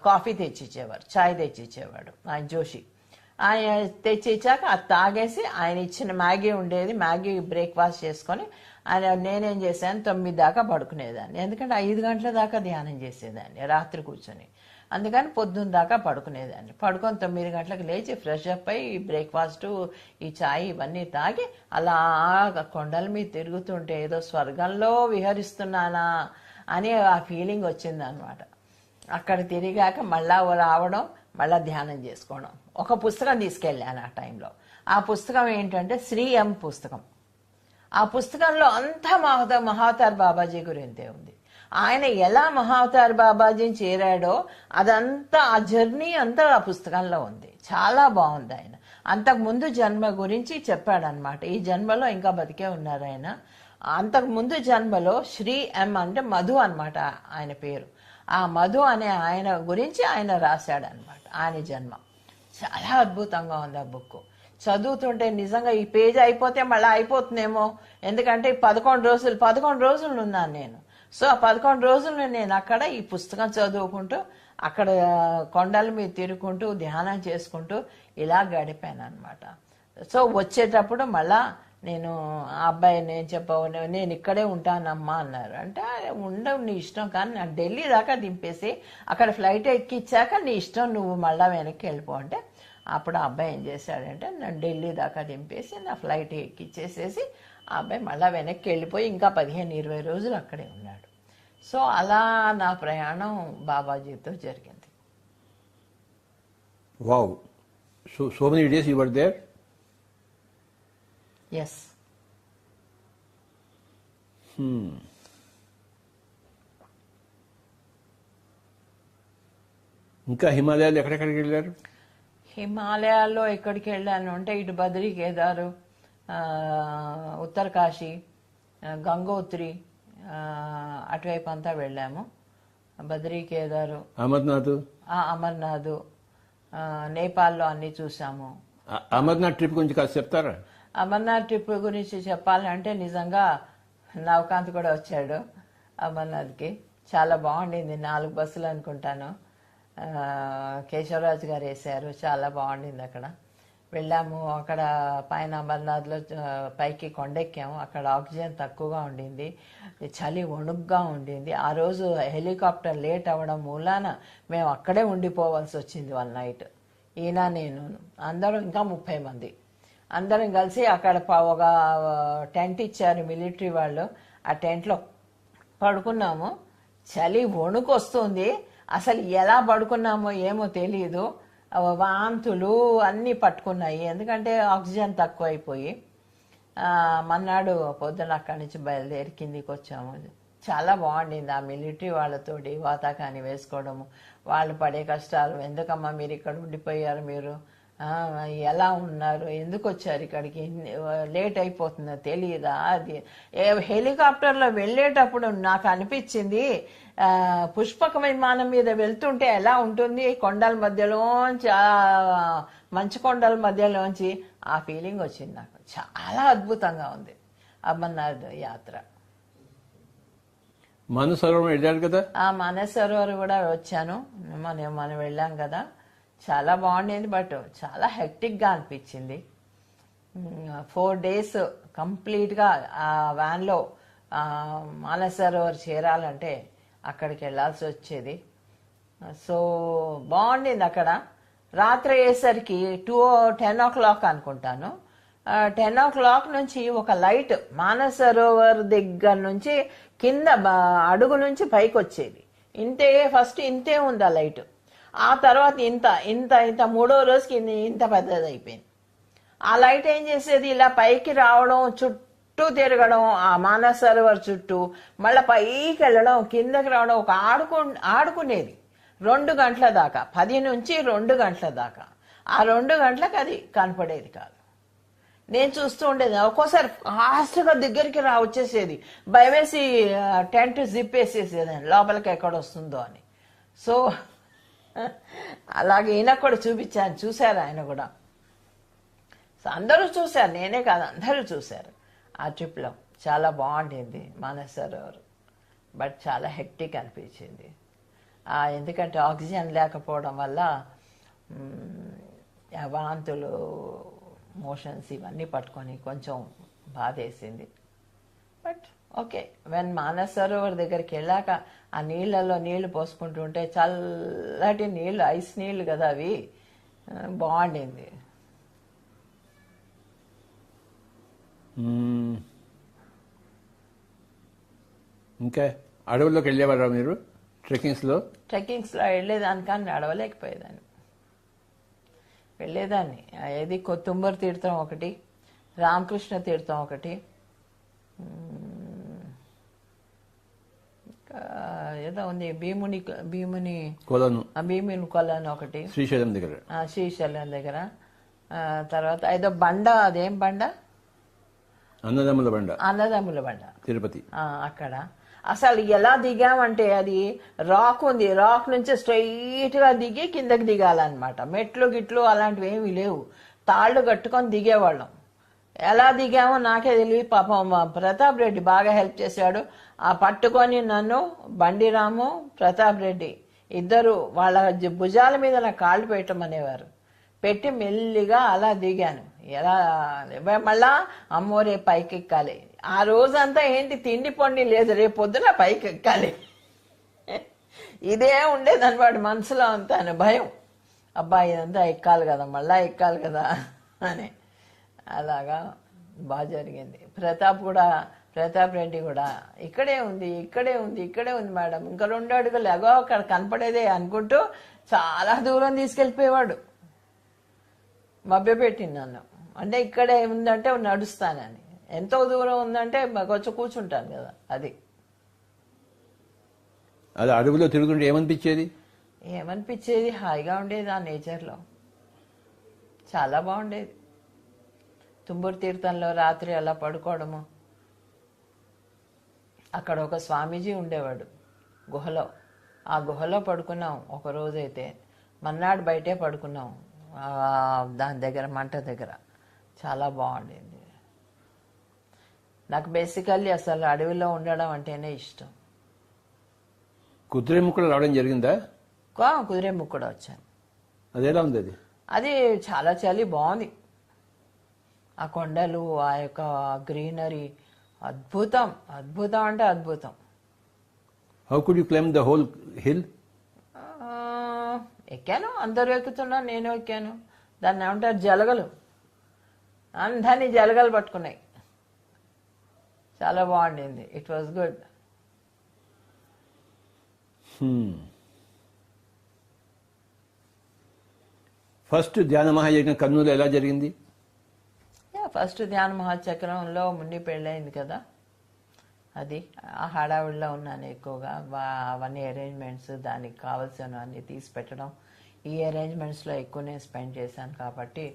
S2: కాఫీ తెచ్చిచ్చేవారు, చాయ్ తెచ్చిచ్చేవాడు ఆయన జోషి. ఆయన తెచ్చిచ్చాక అది తాగేసి ఆయన ఇచ్చిన మ్యాగీ ఉండేది, మ్యాగీ బ్రేక్ఫాస్ట్ చేసుకొని నేనేం చేశాను, 9 దాకా పడుకునేదాన్ని. ఎందుకంటే 5 గంటల దాకా ధ్యానం చేసేదాన్ని రాత్రి కూర్చొని. అందుకని పొద్దున్న దాకా పడుకునేదాన్ని. పడుకొని 9 గంటలకు లేచి ఫ్రెష్ అప్ అయ్యి బ్రేక్ఫాస్ట్, ఈ చాయ్ ఇవన్నీ తాగి అలా కొండల మీద తిరుగుతుంటే ఏదో స్వర్గంలో విహరిస్తున్నానా అని ఆ ఫీలింగ్ వచ్చిందనమాట. అక్కడ తిరిగాక మళ్ళా రావడం, మళ్ళా ధ్యానం చేసుకోవడం. ఒక పుస్తకం తీసుకెళ్ళాను ఆ టైంలో. ఆ పుస్తకం ఏంటంటే శ్రీ ఎం పుస్తకం. ఆ పుస్తకంలో అంతా మహావతార్ బాబాజీ గురించే ఉంది. ఆయన ఎలా మహావతార్ బాబాజీని చేరాడో అదంతా, ఆ జర్నీ అంతా ఆ పుస్తకంలో ఉంది. చాలా బాగుంది. ఆయన అంతకుముందు జన్మ గురించి చెప్పాడనమాట. ఈ జన్మలో ఇంకా బతికే ఉన్నారు ఆయన. అంతకుముందు జన్మలో శ్రీ ఎం అంటే మధు అనమాట ఆయన పేరు. ఆ మధు అనే ఆయన గురించి ఆయన రాశాడనమాట ఆయన జన్మ. చాలా అద్భుతంగా ఉంది ఆ బుక్. చదువుతుంటే నిజంగా ఈ పేజీ అయిపోతే మళ్ళీ అయిపోతుందేమో, ఎందుకంటే 11 రోజులు ఉన్నాను నేను. సో ఆ 11 రోజులు నేను అక్కడ ఈ పుస్తకం చదువుకుంటూ అక్కడ కొండల మీద తిరుగుకుంటూ ధ్యానం చేసుకుంటూ ఇలా గడిపాను అనమాట. సో వచ్చేటప్పుడు మళ్ళా నేను ఆ అబ్బాయి నేను చెప్పావు నేను ఇక్కడే ఉంటానమ్మా అన్నారు. అంటే ఉండవు నీ ఇష్టం, కానీ నాకు ఢిల్లీ దాకా దింపేసి అక్కడ ఫ్లైట్ ఎక్కిచ్చాక నీ ఇష్టం నువ్వు మళ్ళీ వెనక్కి వెళ్ళిపో అంటే, అప్పుడు ఆ అబ్బాయి ఏం చేశాడంటే నన్ను ఢిల్లీ దాకా దింపేసి నా ఫ్లైట్ ఎక్కిచ్చేసేసి ఆ అబ్బాయి మళ్ళీ వెనక్కి వెళ్ళిపోయి ఇంకా 15-20 రోజులు అక్కడే ఉన్నాడు. సో అలా నా ప్రయాణం బాబాజీతో జరిగింది.
S1: Wow. So many days you were there?
S2: Yes.
S1: ఇంకా హిమాలయాలు ఎక్కడెక్కడికి వెళ్ళారు?
S2: హిమాలయాల్లో ఎక్కడికి వెళ్ళాను అంటే ఇటు బద్రీ కేదారు, ఉత్తరకాశీ, గంగోత్రి, అటువైపు అంతా వెళ్ళాము. బద్రీ కేదారు,
S1: అమర్నాథ్,
S2: అమర్నాథ్, నేపాల్లో అన్ని చూసాము.
S1: అమర్నాథ్ ట్రిప్ గురించి కాస్త చెప్తారా?
S2: అమర్నాథ్ ట్రిప్ గురించి చెప్పాలంటే నిజంగా నవకాంత్ కూడా వచ్చాడు అమర్నాథ్కి. చాలా బాగుండింది. 4 బస్సులు అనుకుంటాను కేశవరాజు గారు వేశారు. చాలా బాగుండింది. అక్కడ వెళ్ళాము. అక్కడ పైన అమర్నాథ్లో పైకి కొండెక్కాము. అక్కడ ఆక్సిజన్ తక్కువగా ఉండింది, చలి వణుగ్గా ఉండింది. ఆ రోజు హెలికాప్టర్ లేట్ అవ్వడం మూలాన మేము అక్కడే ఉండిపోవాల్సి వచ్చింది 1 నైట్. ఈయన నేను అందరం ఇంకా 30 మంది అందరం కలిసి అక్కడ ఒక టెంట్ ఇచ్చారు మిలిటరీ వాళ్ళు. ఆ టెంట్లో పడుకున్నాము. చలి వణుకు వస్తుంది. అసలు ఎలా పడుకున్నామో ఏమో తెలియదు. వాంతులు అన్నీ పట్టుకున్నాయి, ఎందుకంటే ఆక్సిజన్ తక్కువ అయిపోయి. మన్నాడు పొద్దున అక్కడి నుంచి బయలుదేరి కిందికి వచ్చాము. చాలా బాగుండింది ఆ మిలిటరీ వాళ్ళతోటి వాతాకాని వేసుకోవడము. వాళ్ళు పడే కష్టాలు, ఎందుకమ్మా మీరు ఇక్కడ ఉండిపోయారు, మీరు ఎలా ఉన్నారు, ఎందుకు వచ్చారు ఇక్కడికి, లేట్ అయిపోతుందో తెలియదా? అది హెలికాప్టర్లో వెళ్ళేటప్పుడు నాకు అనిపించింది పుష్పక విమానం మీద వెళ్తుంటే ఎలా ఉంటుంది, కొండల మధ్యలోంచి మంచు కొండల మధ్యలోంచి ఆ ఫీలింగ్ వచ్చింది నాకు. చాలా అద్భుతంగా ఉంది అమర్నాథ్ యాత్ర.
S1: మానసరోవరం వెళ్ళారు కదా?
S2: ఆ మానసరోవర్ కూడా వచ్చాను. మనం వెళ్ళాం కదా, చాలా బాగుండేది. బట్ చాలా హెక్టిక్గా అనిపించింది. 4 days కంప్లీట్గా ఆ వ్యాన్లో మానసరోవర్ చేరాలంటే అక్కడికి వెళ్ళాల్సి వచ్చేది. సో బాగుండింది. అక్కడ రాత్రి అయ్యేసరికి 10 o'clock అనుకుంటాను. 10 o'clock నుంచి ఒక లైట్ మానసరోవర్ దగ్గర నుంచి కింద అడుగు నుంచి పైకి వచ్చేది. ఇంతే, ఫస్ట్ ఇంతే ఉంది ఆ లైట్. ఆ తర్వాత ఇంత ఇంత ఇంత 3వ రోజుకి ఇంత పెద్దది అయిపోయింది. ఆ లైట్ ఏం చేసేది, ఇలా పైకి రావడం, చుట్టూ తిరగడం, ఆ మానస సరోవర్ చుట్టూ, మళ్ళీ పైకి వెళ్ళడం, కిందకి రావడం, ఒక ఆడుకునేది 2 గంటల దాకా, 10 నుంచి 2 గంటల దాకా. ఆ 2 గంటలకు అది కనపడేది కాదు. నేను చూస్తూ ఉండేది. ఒక్కోసారి ఫాస్ట్గా దగ్గరికి వచ్చేసేది, భయమేసి టెంట్ జిప్ వేసేసేది లోపలికి ఎక్కడ వస్తుందో అని. సో అలాగే ఈయన కూడా చూపించాను, చూశారు ఆయన కూడా. సో అందరూ చూశారు, నేనే కాదు అందరూ చూశారు ఆ ట్రిప్లో. చాలా బాగుండింది మానస సరోవర్. బట్ చాలా హెక్టిక్ అనిపించింది, ఎందుకంటే ఆక్సిజన్ లేకపోవడం వల్ల వాంతులు, మోషన్స్ ఇవన్నీ పట్టుకొని కొంచెం బాధేసింది. బట్ ఓకే, వెన్ మానస సరోవర్ దగ్గరికి వెళ్ళాక ఆ నీళ్ళలో నీళ్లు పోసుకుంటుంటే, చల్లటి నీళ్ళు, ఐస్ నీళ్ళు కదా అవి, బాగుండింది.
S1: ఇంకా అడవుల్లోకి వెళ్ళేవారా మీరు ట్రెక్కింగ్స్లో?
S2: ట్రెక్కింగ్స్లో వెళ్ళేదాన్ని, కానీ నడవలేకపోయేదాన్ని. వెళ్ళేదాన్ని. ఏది తుమ్మూరు తీర్థం ఒకటి, రామకృష్ణ తీర్థం ఒకటి, ఏదో ఉంది భీముని కొలను ఒకటి,
S1: శ్రీశైలం
S2: దగ్గర. తర్వాత ఏదో బండ, అదేం బండ, అన్నదమ్ముల బండ
S1: తిరుపతి.
S2: అక్కడ అసలు ఎలా దిగామంటే, అది రాక్ ఉంది, రాక్ నుంచి స్ట్రైట్ గా దిగి కిందకి దిగాలన్నమాట. మెట్లు గిట్లు అలాంటివి ఏమీ లేవు, తాళ్ళు కట్టుకొని దిగేవాళ్ళం. ఎలా దిగామో నాకే తెలియదు. పాపం మా ప్రతాప్ రెడ్డి బాగా హెల్ప్ చేశాడు. ఆ పట్టుకొని నన్ను బండిరాము, ప్రతాప్ రెడ్డి ఇద్దరు వాళ్ళ భుజాల మీద నా కాళ్ళు పెట్టమనేవారు. పెట్టి మెల్లిగా అలా దిగాను. ఎలా మళ్ళా అమ్మో రేపు పైకి ఎక్కాలి. ఆ రోజంతా ఏంటి తిండి పొండి లేదు, రేపు పొద్దున పైకి ఎక్కాలి. ఇదే ఉండేదన్నమాట మనసులో అంతా భయం. అబ్బాయి ఇదంతా ఎక్కాలి కదా, మళ్ళా ఎక్కాలి కదా అని. అలాగా బాగా జరిగింది. ప్రతాప్ రెడ్డి కూడా ఇక్కడే ఉంది మేడం, ఇంకా 2 అడుగులు ఎగో అక్కడ కనపడేదే అనుకుంటూ చాలా దూరం తీసుకెళ్ళిపోయేవాడు. మభ్యపెట్టింది నన్ను. అంటే ఇక్కడే ఉందంటే నడుస్తానని, ఎంతో దూరం ఉందంటే కొంచెం కూర్చుంటాను కదా. అది
S1: అడవిలో తిరుగుతుంటే
S2: ఏమనిపించేది హాయిగా ఉండేది. ఆ నేచర్లో చాలా బాగుండేది. తుంబూరు తీర్థంలో రాత్రి అలా పడుకోవడము. అక్కడ ఒక స్వామీజీ ఉండేవాడు గుహలో. ఆ గుహలో పడుకున్నాం ఒక రోజైతే. మన్నాడు బయటే పడుకున్నాం దాని దగ్గర, మంట దగ్గర. చాలా బాగుండేది. నాకు బేసికల్లీ అసలు అడవిలో ఉండడం అంటేనే ఇష్టం.
S1: కుదిరేముక్కలు రావడం జరిగిందా?
S2: కుదిరేముక్కు కూడా వచ్చాను.
S1: అదేలా ఉంది అది?
S2: అది చాలా చలి బాగుంది. ఆ కొండలు, ఆ యొక్క గ్రీనరీ అద్భుతం. అద్భుతం అంటే అద్భుతం.
S1: How could you claim the whole hill?
S2: ఎక్కాను, అందరూ ఎక్కుతున్నా, నేను ఎక్కాను. దాన్ని ఏమంటారు, జలగలు. అందరినీ జలగలు పట్టుకున్నాయి. చాలా బాగుండింది. It was good.
S1: ఫస్ట్ ధ్యాన మహాయజ్ఞం కర్నూలు ఎలా జరిగింది?
S2: ఫస్ట్ ధ్యాన మహాచక్రంలో మున్ని పెళ్ళయింది కదా, అది ఆ హడావిడిలో ఉన్నాను ఎక్కువగా. అవన్నీ అరేంజ్మెంట్స్, దానికి కావాల్సినవన్నీ తీసి పెట్టడం, ఈ అరేంజ్మెంట్స్లో ఎక్కువ నేను స్పెండ్ చేశాను కాబట్టి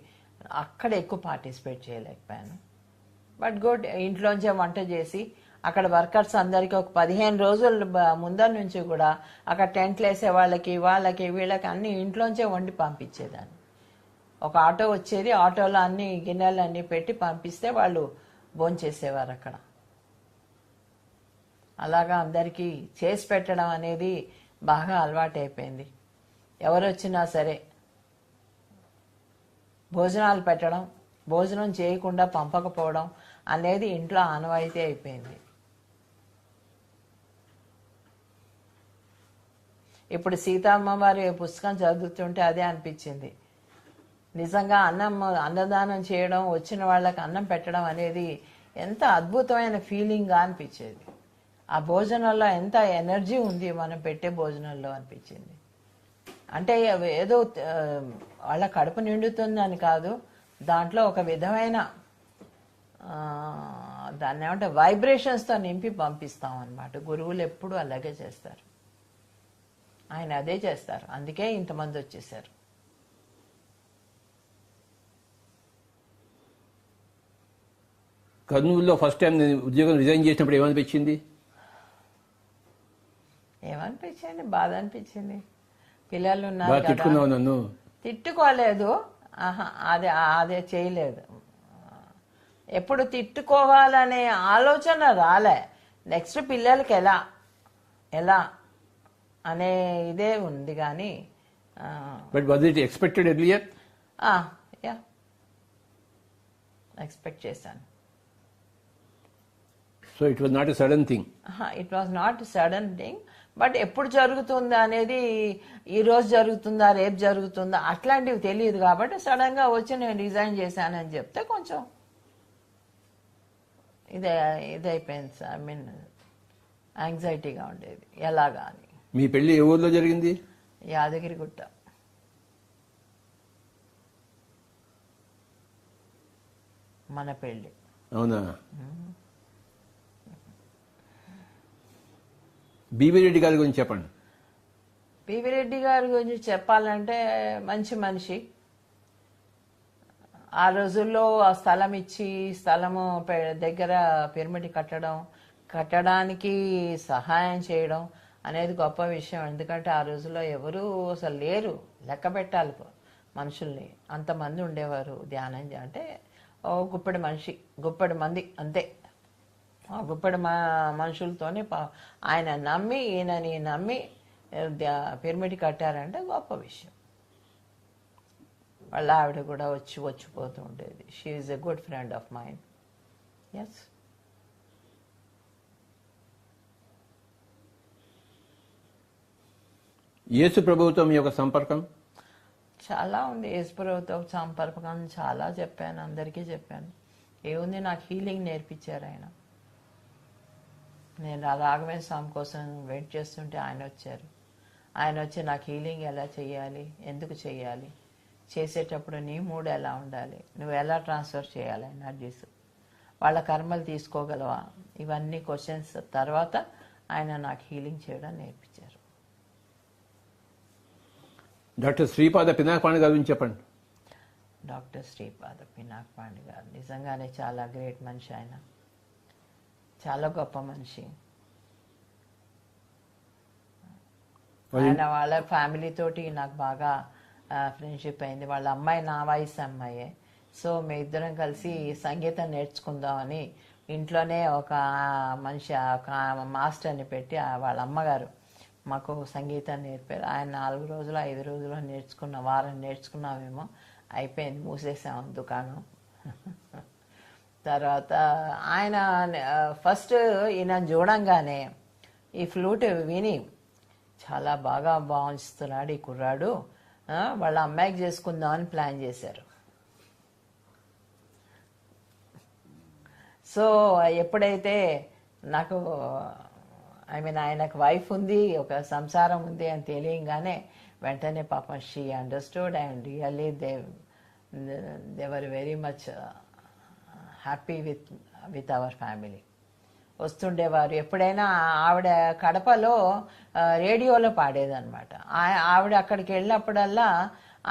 S2: అక్కడ ఎక్కువ పార్టిసిపేట్ చేయలేకపోయాను. But good. ఇంట్లోంచే వంట చేసి అక్కడ వర్కర్స్ అందరికీ ఒక 15 రోజుల ముందర నుంచి కూడా అక్కడ టెంట్లు వేసే వాళ్ళకి వీళ్ళకి అన్ని ఇంట్లోంచే వండి పంపించేదాన్ని. ఒక ఆటో వచ్చేది, ఆటోలో అన్ని గిన్నెలు అన్నీ పెట్టి పంపిస్తే వాళ్ళు భోంచేసేవారు అక్కడ. అలాగా అందరికీ చేసి పెట్టడం అనేది బాగా అలవాటైపోయింది. ఎవరు వచ్చినా సరే భోజనాలు పెట్టడం, భోజనం చేయకుండా పంపకపోవడం అనేది ఇంట్లో ఆనవాయితీ అయిపోయింది. ఇప్పుడు సీతమ్మ వారి పుస్తకం చదువుతుంటే అదే అనిపించింది. నిజంగా అన్నదానం చేయడం, వచ్చిన వాళ్ళకి అన్నం పెట్టడం అనేది ఎంత అద్భుతమైన ఫీలింగ్గా అనిపించేది. ఆ భోజనంలో ఎంత ఎనర్జీ ఉంది మనం పెట్టే భోజనంలో అనిపించింది. అంటే ఏదో వాళ్ళ కడుపు నిండుతుందని కాదు, దాంట్లో ఒక విధమైన దాన్ని ఏమంటే వైబ్రేషన్స్తో నింపి పంపిస్తాం అన్నమాట. గురువులు ఎప్పుడు అలాగే చేస్తారు. ఆయన అదే చేస్తారు. అందుకే ఇంతమంది వచ్చేసారు.
S1: కర్నూలులో ఫస్ట్ టైం ఉద్యోగం రిజైన్ చేసినప్పుడు ఏమనిపించింది?
S2: బాధ అనిపించింది. పిల్లలు ఉన్నారు కదా.
S1: తిట్టుకున్నావు నన్ను?
S2: తిట్టుకోలేదు. అదే చేయలేదు. ఎప్పుడు తిట్టుకోవాలనే ఆలోచన రాలే. నెక్స్ట్ పిల్లలకి ఎలా అనే ఇదే ఉంది కానీ.
S1: But was it expected earlier?
S2: Yeah, expect చేశాను.
S1: So it was not a sudden thing?
S2: It was not sudden thing. But ఎప్పుడు జరుగుతుందా అనేది, ఈ రోజు జరుగుతుందా రేపు జరుగుతుందా అట్లాంటివి తెలియదు కాబట్టి సడన్ గా వచ్చి నేను రిజైన్ చేశానని చెప్తే కొంచెం ఇదైపోయింది సార్. యాంగ్జైటీగా ఉండేది ఎలాగా అని.
S1: మీ పెళ్లి ఏ ఊర్లో జరిగింది?
S2: యాదగిరిగుట్ట. మన పెళ్లి.
S1: అవునా? బీవీ రెడ్డి గారి గురించి చెప్పండి.
S2: బీవీ రెడ్డి గారి గురించి చెప్పాలంటే మంచి మనిషి. ఆ రోజుల్లో ఆ స్థలం ఇచ్చి, స్థలము దగ్గర పిరమిడ్ కట్టడానికి సహాయం చేయడం అనేది గొప్ప విషయం. ఎందుకంటే ఆ రోజుల్లో ఎవరు అసలు లేరు, లెక్క పెట్టాలి మనుషుల్ని. అంతమంది ఉండేవారు ధ్యానం అంటే ఓ గుప్పడి మనిషి, గుప్పడి మంది అంతే. ఆ గుప్పడి మనుషులతోనే ఆయన నమ్మి ఈయనని నమ్మి పిరమిడ్ కట్టారంటే గొప్ప విషయం. వాళ్ళ ఆవిడ కూడా వచ్చిపోతూ ఉండేది. She is a good friend of mind. Yes.
S1: Yesu ప్రభువుతో మీ యొక్క సంపర్కం?
S2: చాలా ఉంది. యేసుప్రభుతో సంపర్కం చాలా చెప్పాను, అందరికీ చెప్పాను. ఏముంది, నాకు హీలింగ్ నేర్పించారు ఆయన. నేను రాఘవేంద్ర స్వామి కోసం వెయిట్ చేస్తుంటే ఆయన వచ్చారు. ఆయన వచ్చి నాకు హీలింగ్ ఎలా చేయాలి, ఎందుకు చేయాలి, చేసేటప్పుడు నీ మూడు ఎలా ఉండాలి, నువ్వు ఎలా ట్రాన్స్ఫర్ చేయాలి ఎనర్జీస్, వాళ్ళ కర్మలు తీసుకోగలవా, ఇవన్నీ క్వశ్చన్స్ తర్వాత ఆయన నాకు హీలింగ్ చేయడం నేర్పించారు.
S1: డాక్టర్ శ్రీపాద పినాకపాణి గారి గురించి చెప్పండి.
S2: డాక్టర్ శ్రీపాద పినాకపాణి గారు నిజంగానే చాలా గ్రేట్ మనిషి. ఆయన చాలా గొప్ప మనిషి. ఆయన వాళ్ళ ఫ్యామిలీ తోటి నాకు బాగా ఫ్రెండ్షిప్ అయింది. వాళ్ళ అమ్మాయి నా వయసు అమ్మాయే. సో మేము ఇద్దరం కలిసి సంగీతం నేర్చుకుందామని ఇంట్లోనే ఒక మనిషి, ఒక మాస్టర్ని పెట్టి వాళ్ళ అమ్మగారు మాకు సంగీతం నేర్పారు. ఆయన 4 రోజులు 5 రోజులు నేర్చుకున్న, వారం నేర్చుకున్నామేమో, అయిపోయింది, మూసేసాము దుకాణం. తర్వాత ఆయన ఫస్ట్ ఈయన చూడంగానే ఈ ఫ్లూట్ విని చాలా బాగా భావిస్తున్నాడు ఈ కుర్రాడు, వాళ్ళ అమ్మాయికి చేసుకుందామని ప్లాన్ చేశారు. సో ఎప్పుడైతే నాకు ఆయనకు వైఫ్ ఉంది, ఒక సంసారం ఉంది అని తెలియగానే వెంటనే పాపం she understood and really they were very much happy with our family. వస్తుండేవారు. ఎప్పుడైనా ఆవిడ కడపలో రేడియోలో పాడేదన్నమాట. ఆవిడ అక్కడికి వెళ్ళినప్పుడల్లా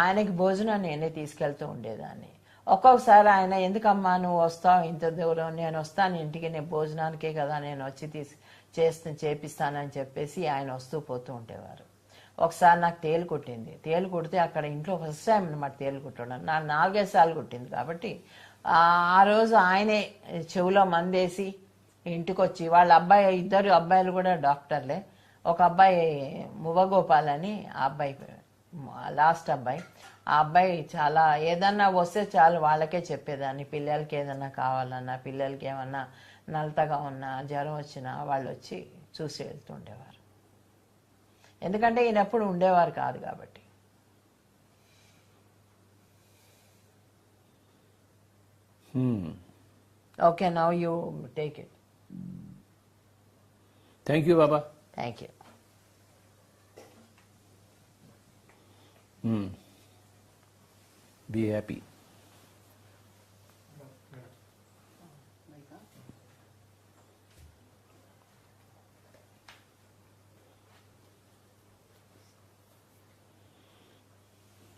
S2: ఆయనకి భోజనం నేనే తీసుకెళ్తూ ఉండేదాన్ని. ఒక్కొక్కసారి ఆయన, ఎందుకమ్మా నువ్వు వస్తావు ఇంత దూరం, నేను వస్తాను ఇంటికి, నేను భోజనానికే కదా నేను వచ్చి చేపిస్తానని చెప్పేసి ఆయన వస్తూ పోతూ ఉండేవారు. ఒకసారి నాకు తేలు కుట్టింది. తేలు కుడితే అక్కడ ఇంట్లో ఫస్ట్ టైం అనమాట తేలు కుట్టడం. నాకు 4-5 సార్లు కుట్టింది. కాబట్టి ఆ రోజు ఆయనే చెవిలో మందేసి ఇంటికి వచ్చి, వాళ్ళ అబ్బాయి, 2 అబ్బాయిలు కూడా డాక్టర్లే. ఒక అబ్బాయి మువ్వగోపాల్ అని, ఆ అబ్బాయి లాస్ట్ అబ్బాయి. ఆ అబ్బాయి చాలా ఏదన్నా వస్తే చాలు వాళ్ళకే చెప్పేదాన్ని. పిల్లలకి ఏదన్నా కావాలన్నా, పిల్లలకి ఏమన్నా నలతగా ఉన్నా, జ్వరం వచ్చినా వాళ్ళు వచ్చి చూసి వెళ్తుండేవారు. ఎందుకంటే ఈయన ఎప్పుడు ఉండేవారు కాదు కాబట్టి. Okay, now you take it.
S1: Thank you Baba.
S2: Thank you.
S1: Be happy.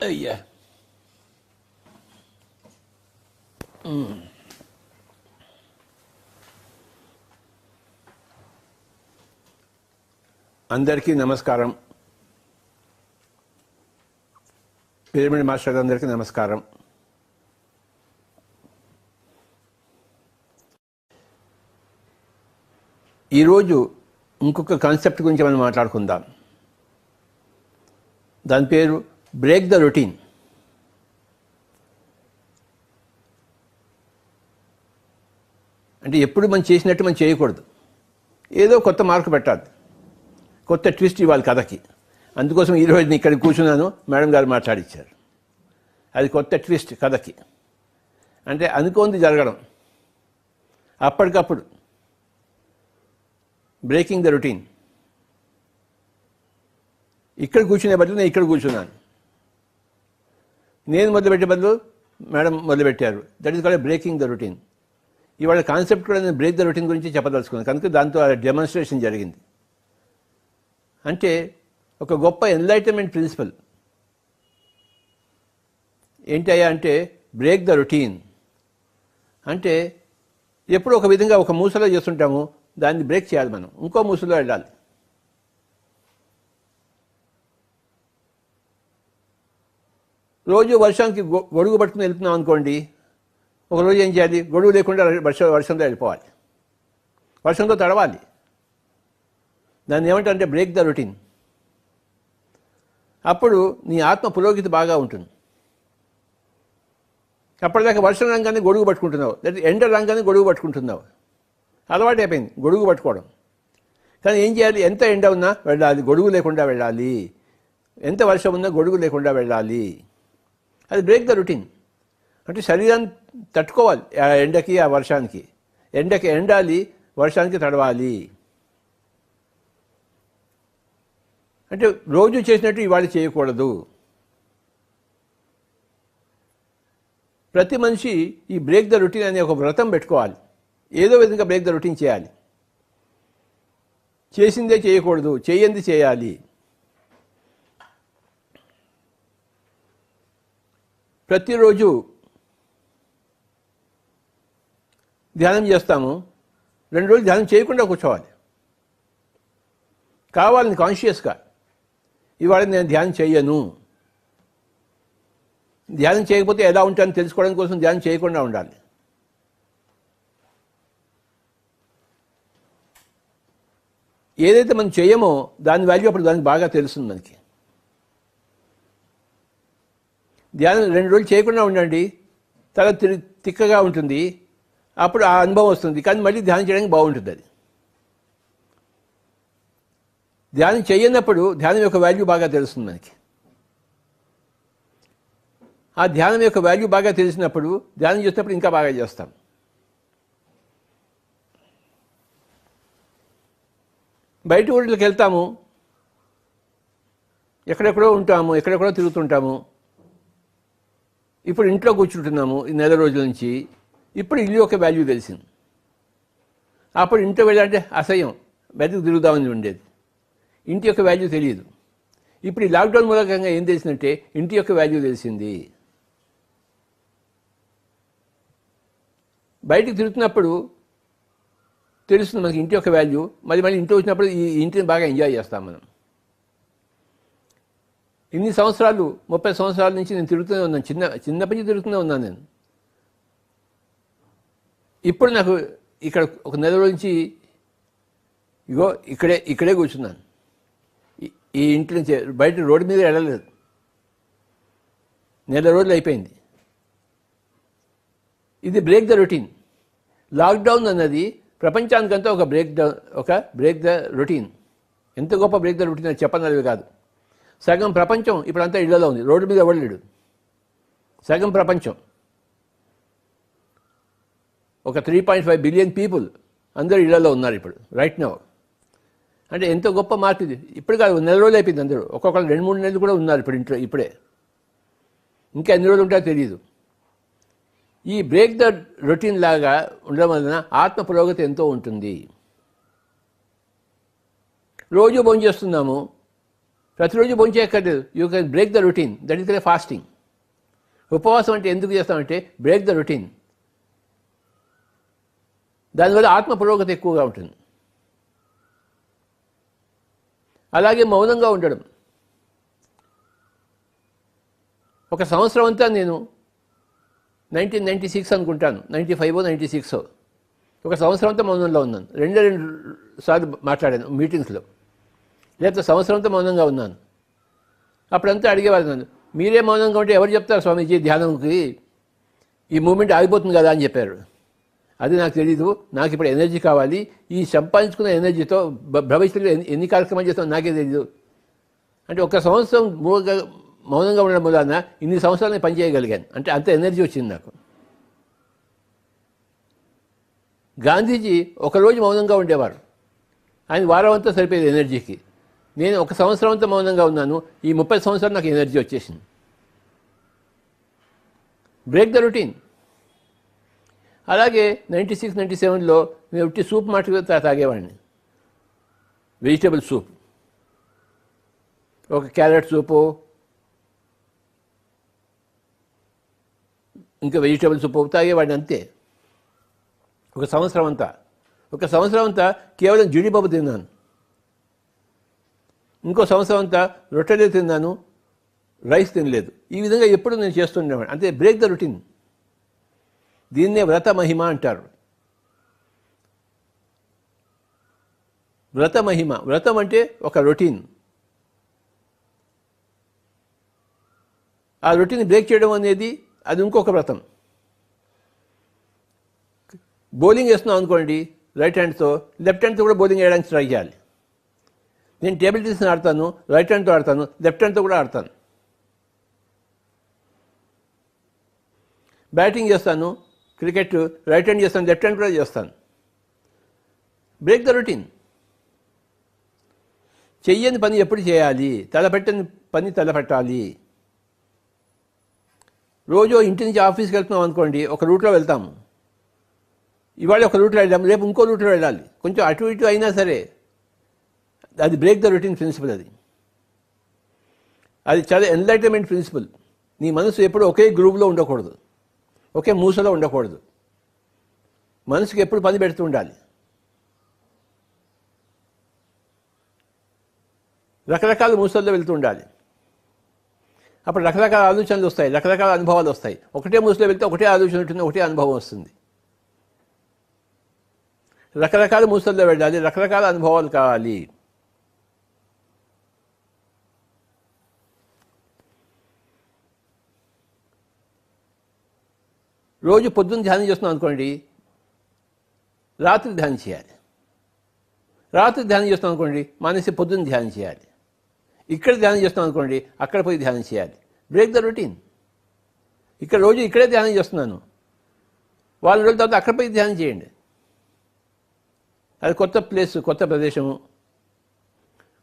S1: అయ్యా, అందరికీ నమస్కారం. పిరమిడ్ మాస్టర్ అందరికీ నమస్కారం. ఈరోజు ఇంకొక కాన్సెప్ట్ గురించి మనం మాట్లాడుకుందాం. దాని పేరు బ్రేక్ ద రొటీన్. అంటే ఎప్పుడు మనం చేసినట్టు మనం చేయకూడదు. ఏదో కొత్త మార్కు పెట్టాలి, కొత్త ట్విస్ట్ ఇవ్వాలి కథకి. అందుకోసం ఈరోజు నేను ఇక్కడ కూర్చున్నాను, మేడం గారు మాట్లాడిచ్చారు. అది కొత్త ట్విస్ట్ కథకి. అంటే అనుకోంది జరగడం, అప్పటికప్పుడు బ్రేకింగ్ ద రొటీన్. ఇక్కడ కూర్చునే బదులు నేను ఇక్కడ కూర్చున్నాను. నేను మొదలుపెట్టే బదులు మేడం మొదలుపెట్టారు. That is called breaking the routine. ఇవాళ కాన్సెప్ట్ కూడా నేను బ్రేక్ ద రొటీన్ గురించి చెప్పదలుచుకున్నాను. కనుక దాంతో డెమాన్స్ట్రేషన్ జరిగింది. అంటే ఒక గొప్ప ఎన్లైటన్మెంట్ ప్రిన్సిపల్ ఏంటయ్యా అంటే బ్రేక్ ద రొటీన్. అంటే ఎప్పుడు ఒక విధంగా ఒక మూసలో చేస్తుంటాము, దాన్ని బ్రేక్ చేయాలి. మనం ఇంకో మూసలో వెళ్ళాలి. రోజు వర్షానికి గొడుగు పట్టుకుని వెళ్తున్నాం అనుకోండి, ఒకరోజు ఏం చేయాలి, గొడుగు లేకుండా వర్షంలో వెళ్ళిపోవాలి, వర్షంతో తడవాలి. దాన్ని ఏమంటారంటే బ్రేక్ ద రొటీన్. అప్పుడు నీ ఆత్మ పురోగతి బాగా ఉంటుంది. అప్పటిదాకా వర్షం రంగానే గొడుగు పట్టుకుంటున్నావు, లేదా ఎండ రంగానే గొడుగు పట్టుకుంటున్నావు, అలవాటు అయిపోయింది గొడుగు పట్టుకోవడం. కానీ ఏం చేయాలి, ఎంత ఎండ ఉన్నా వెళ్ళాలి, గొడుగు లేకుండా వెళ్ళాలి, ఎంత వర్షం ఉన్నా గొడుగు లేకుండా వెళ్ళాలి. అది బ్రేక్ ద రొటీన్. అంటే శరీరాన్ని తట్టుకోవాలి ఆ ఎండకి, ఆ వర్షానికి. ఎండకి ఎండాలి, వర్షానికి తడవాలి. అంటే రోజు చేసినట్టు ఇవాళ చేయకూడదు. ప్రతి మనిషి ఈ బ్రేక్ ద రొటీన్ అనే ఒక వ్రతం పెట్టుకోవాలి. ఏదో విధంగా బ్రేక్ ద రొటీన్ చేయాలి. చేసిందే చేయకూడదు, చేయంది చేయాలి. ప్రతిరోజు ధ్యానం చేస్తాము, 2 రోజులు ధ్యానం చేయకుండా కూర్చోవాలి. కావాలని కాన్షియస్గా ఇవాళ నేను ధ్యానం చేయను, ధ్యానం చేయకపోతే ఎలా ఉంటానో తెలుసుకోవడం కోసం ధ్యానం చేయకుండా ఉండాలి. ఏదైతే మనం చేయమో దాని వాల్యూ అప్పుడు దానికి బాగా తెలుస్తుంది మనకి. ధ్యానం 2 రోజులు చేయకుండా ఉండండి, తల తిక్కగా ఉంటుంది, అప్పుడు ఆ అనుభవం వస్తుంది. కానీ మళ్ళీ ధ్యానం చేయడానికి బాగుంటుంది. అది ధ్యానం చేయనప్పుడు ధ్యానం యొక్క వాల్యూ బాగా తెలుస్తుంది మనకి. ఆ ధ్యానం యొక్క వాల్యూ బాగా తెలిసినప్పుడు ధ్యానం చేసినప్పుడు ఇంకా బాగా చేస్తాం. బయట ఊళ్ళకి వెళ్తాము, ఎక్కడెక్కడో ఉంటాము, ఎక్కడెక్కడో తిరుగుతుంటాము. ఇప్పుడు ఇంట్లో కూర్చుంటున్నాము ఈ 4 రోజుల నుంచి. ఇప్పుడు ఇల్లు యొక్క వాల్యూ తెలిసింది. అప్పుడు ఇంట్లో వెళ్ళాలంటే అసహ్యం, బయటకు తిరుగుదామని ఉండేది. ఇంటి యొక్క వాల్యూ తెలియదు. ఇప్పుడు ఈ లాక్డౌన్ మూలకంగా ఏం తెలిసిందంటే ఇంటి యొక్క వాల్యూ తెలిసింది. బయటికి తిరుగుతున్నప్పుడు తెలుస్తుంది మనకి ఇంటి యొక్క వాల్యూ. మళ్ళీ ఇంట్లో వచ్చినప్పుడు ఈ ఇంటిని బాగా ఎంజాయ్ చేస్తాం మనం. ఇన్ని సంవత్సరాలు, 30 సంవత్సరాల నుంచి నేను తిరుగుతూనే ఉన్నాను, చిన్నప్పటి నుంచి తిరుగుతూనే ఉన్నాను నేను. ఇప్పుడు నాకు ఇక్కడ ఒక 4 రోజుల నుంచి ఇగో ఇక్కడే కూర్చున్నాను. ఈ ఇంటి నుంచి బయట రోడ్డు మీద వెళ్ళలేదు. 4 రోజులు అయిపోయింది. ఇది బ్రేక్ ద రొటీన్. లాక్డౌన్ అన్నది ప్రపంచానికంతా ఒక బ్రేక్ ద రొటీన్. ఎంత గొప్ప బ్రేక్ ద రొటీన్ అని చెప్పనవి కాదు. సగం ప్రపంచం ఇప్పుడంతా ఇళ్లలో ఉంది, రోడ్డు మీద ఎవరు లేడు. సగం ప్రపంచం, ఒక 3.5 బిలియన్ పీపుల్ అందరూ ఇళ్లలో ఉన్నారు ఇప్పుడు, రైట్ నౌ. అంటే ఎంతో గొప్ప మార్పు ఇది. ఇప్పుడు కాదు, 4 రోజులు అయిపోయింది. అందరూ ఒక్కొక్కరు 2-3 నెలలు కూడా ఉన్నారు ఇప్పుడు ఇంట్లో. ఇంకా ఎన్ని రోజులు ఉంటాయో తెలియదు. ఈ బ్రేక్ ద రొటీన్ లాగా ఉండడం వలన ఆత్మ పురోగతి ఎంతో ఉంటుంది. రోజు భోంచేస్తున్నాము, ప్రతిరోజు భోంచేయక్కర్లేదు. You can break the routine. That is fasting. ఉపవాసం అంటే ఎందుకు చేస్తామంటే బ్రేక్ ద రొటీన్. దానివల్ల ఆత్మ పురోగతి ఎక్కువగా ఉంటుంది. అలాగే మౌనంగా ఉండడం. ఒక సంవత్సరం అంతా నేను 1996 అనుకుంటాను, 95 96 ఒక సంవత్సరం అంతా మౌనంలో ఉన్నాను. 2 సార్లు మాట్లాడాను మీటింగ్స్లో. లేకపోతే సంవత్సరం అంతా మౌనంగా ఉన్నాను. అప్పుడంతా అడిగేవారు నన్ను, మీరే మౌనంగా ఉంటే ఎవరు చెప్తారు స్వామీజీ ధ్యానంకి, ఈ మూమెంట్ ఆగిపోతుంది కదా అని చెప్పారు. అది నాకు తెలీదు. నాకు ఇప్పుడు ఎనర్జీ కావాలి. ఈ సంపాదించుకున్న ఎనర్జీతో భవిష్యత్తులో ఎన్ని కార్యక్రమాలు చేస్తామో నాకే తెలీదు. అంటే ఒక సంవత్సరం మౌనంగా ఉండడం వలన ఇన్ని సంవత్సరాలు నేను పనిచేయగలిగాను. అంటే అంత ఎనర్జీ వచ్చింది నాకు. గాంధీజీ ఒకరోజు మౌనంగా ఉండేవారు, ఆయన వారం అంతా సరిపోయేది ఎనర్జీకి. నేను ఒక సంవత్సరం అంతా మౌనంగా ఉన్నాను, ఈ 30 సంవత్సరాలు నాకు ఎనర్జీ వచ్చేసింది. Break the routine. అలాగే 96, 97లో నేను ఉట్టి సూప్ మాటగా తాగేవాడిని. వెజిటేబుల్ సూప్, ఒక క్యారెట్ సూపు, ఇంకా వెజిటేబుల్ సూప్ తాగేవాడిని అంతే. ఒక సంవత్సరం అంతా కేవలం జీడిపప్పు తిన్నాను. ఇంకో సంవత్సరం అంతా రొట్టెలే తిన్నాను, రైస్ తినలేదు. ఈ విధంగా ఎప్పుడు నేను చేస్తుండేవాడిని. అంతే బ్రేక్ ద రొటీన్. దీన్నే వ్రత మహిమ అంటారు. వ్రత మహిమ, వ్రతం అంటే ఒక రొటీన్. ఆ రొటీన్ బ్రేక్ చేయడం అనేది అది ఇంకొక వ్రతం. బౌలింగ్ వేస్తున్నాం అనుకోండి రైట్ హ్యాండ్తో, లెఫ్ట్ హ్యాండ్తో కూడా బౌలింగ్ వేయడానికి ట్రై చేయాలి. నేను టేబుల్ టెన్నిస్ ఆడతాను, రైట్ హ్యాండ్తో ఆడతాను, లెఫ్ట్ హ్యాండ్తో కూడా ఆడతాను. బ్యాటింగ్ చేస్తాను, క్రికెట్ రైట్ హ్యాండ్ చేస్తాను, లెఫ్ట్ హ్యాండ్ కూడా చేస్తాను. Break the routine. చెయ్యని పని ఎప్పుడు చేయాలి, తలపెట్టని పని తలపెట్టాలి. రోజు ఇంటి నుంచి ఆఫీస్కి వెళ్తున్నాం అనుకోండి, ఒక రూట్లో వెళ్తాము. ఇవాళ ఒక రూట్లో వెళ్ళాము, రేపు ఇంకో రూట్లో వెళ్ళాలి. కొంచెం అటు ఇటు అయినా సరే అది బ్రేక్ ద రొటీన్ ప్రిన్సిపల్. అది చాలా ఎన్లైటన్మెంట్ ప్రిన్సిపల్. నీ మనసు ఎప్పుడు ఒకే గ్రూప్లో ఉండకూడదు, ఒకే మూసలో ఉండకూడదు. మనసుకి ఎప్పుడు పని పెడుతూ ఉండాలి. రకరకాల మూసల్లో వెళ్తూ ఉండాలి. అప్పుడు రకరకాల ఆలోచనలు వస్తాయి, రకరకాల అనుభవాలు వస్తాయి. ఒకటే మూసలో వెళ్తే ఒకటే ఆలోచన ఉంటుంది, ఒకటే అనుభవం వస్తుంది. రకరకాల మూసల్లో వెళ్ళాలి, రకరకాల అనుభవాలు కావాలి. రోజు పొద్దున్న ధ్యానం చేస్తున్నాం అనుకోండి, రాత్రి ధ్యానం చేయాలి. రాత్రి ధ్యానం చేస్తాం అనుకోండి, మానేసి పొద్దున్న ధ్యానం చేయాలి. ఇక్కడ ధ్యానం చేస్తాం అనుకోండి, అక్కడ పోయి ధ్యానం చేయాలి. Break the routine. ఇక్కడ రోజు ఇక్కడే ధ్యానం చేస్తున్నాను, వాళ్ళ రోజుల తర్వాత అక్కడ పోయి ధ్యానం చేయండి. అది కొత్త ప్లేస్, కొత్త ప్రదేశము.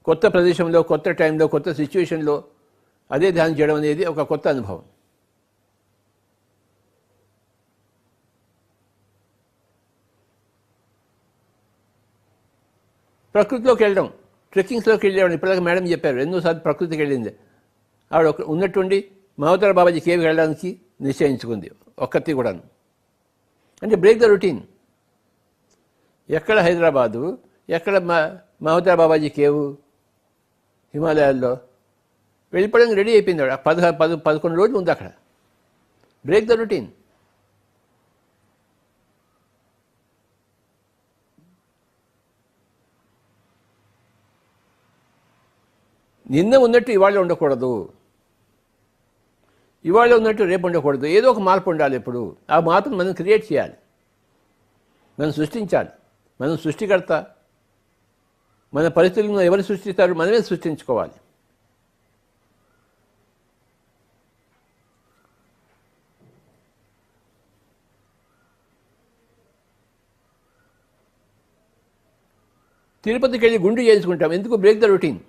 S1: కొత్త ప్రదేశంలో, కొత్త టైంలో, కొత్త సిచ్యువేషన్లో అదే ధ్యానం చేయడం అనేది ఒక కొత్త అనుభవం. ప్రకృతిలోకి వెళ్ళడం, ట్రెక్కింగ్స్లోకి వెళ్ళేవాడు. ఇప్పటిదాకా మేడం చెప్పారు ఎన్నోసార్లు ప్రకృతికి వెళ్ళింది. ఆవిడ ఉన్నట్టుండి మహోదర బాబాజీ కేవ్కి వెళ్ళడానికి నిశ్చయించుకుంది, ఒక్కటి కూడాను. అంటే బ్రేక్ ద రొటీన్. ఎక్కడ హైదరాబాదు, ఎక్కడ మహోదర బాబాజీ కేవు, హిమాలయాల్లో వెళ్ళిపోవడానికి రెడీ అయిపోయింది. ఆవిడ 11 రోజులు ఉంది అక్కడ. Break the routine. నిన్న ఉన్నట్టు ఇవాళ ఉండకూడదు, ఇవాళ ఉన్నట్టు రేపు ఉండకూడదు. ఏదో ఒక మార్పు ఉండాలి ఎప్పుడు. ఆ మార్పును మనం క్రియేట్ చేయాలి, మనం సృష్టించాలి. మనం సృష్టికర్త. మన పరిస్థితులను ఎవరు సృష్టిస్తారు? మనమే సృష్టించుకోవాలి. తిరుపతికి వెళ్ళి గుండు చేయించుకుంటాం. ఎందుకు? Break the routine.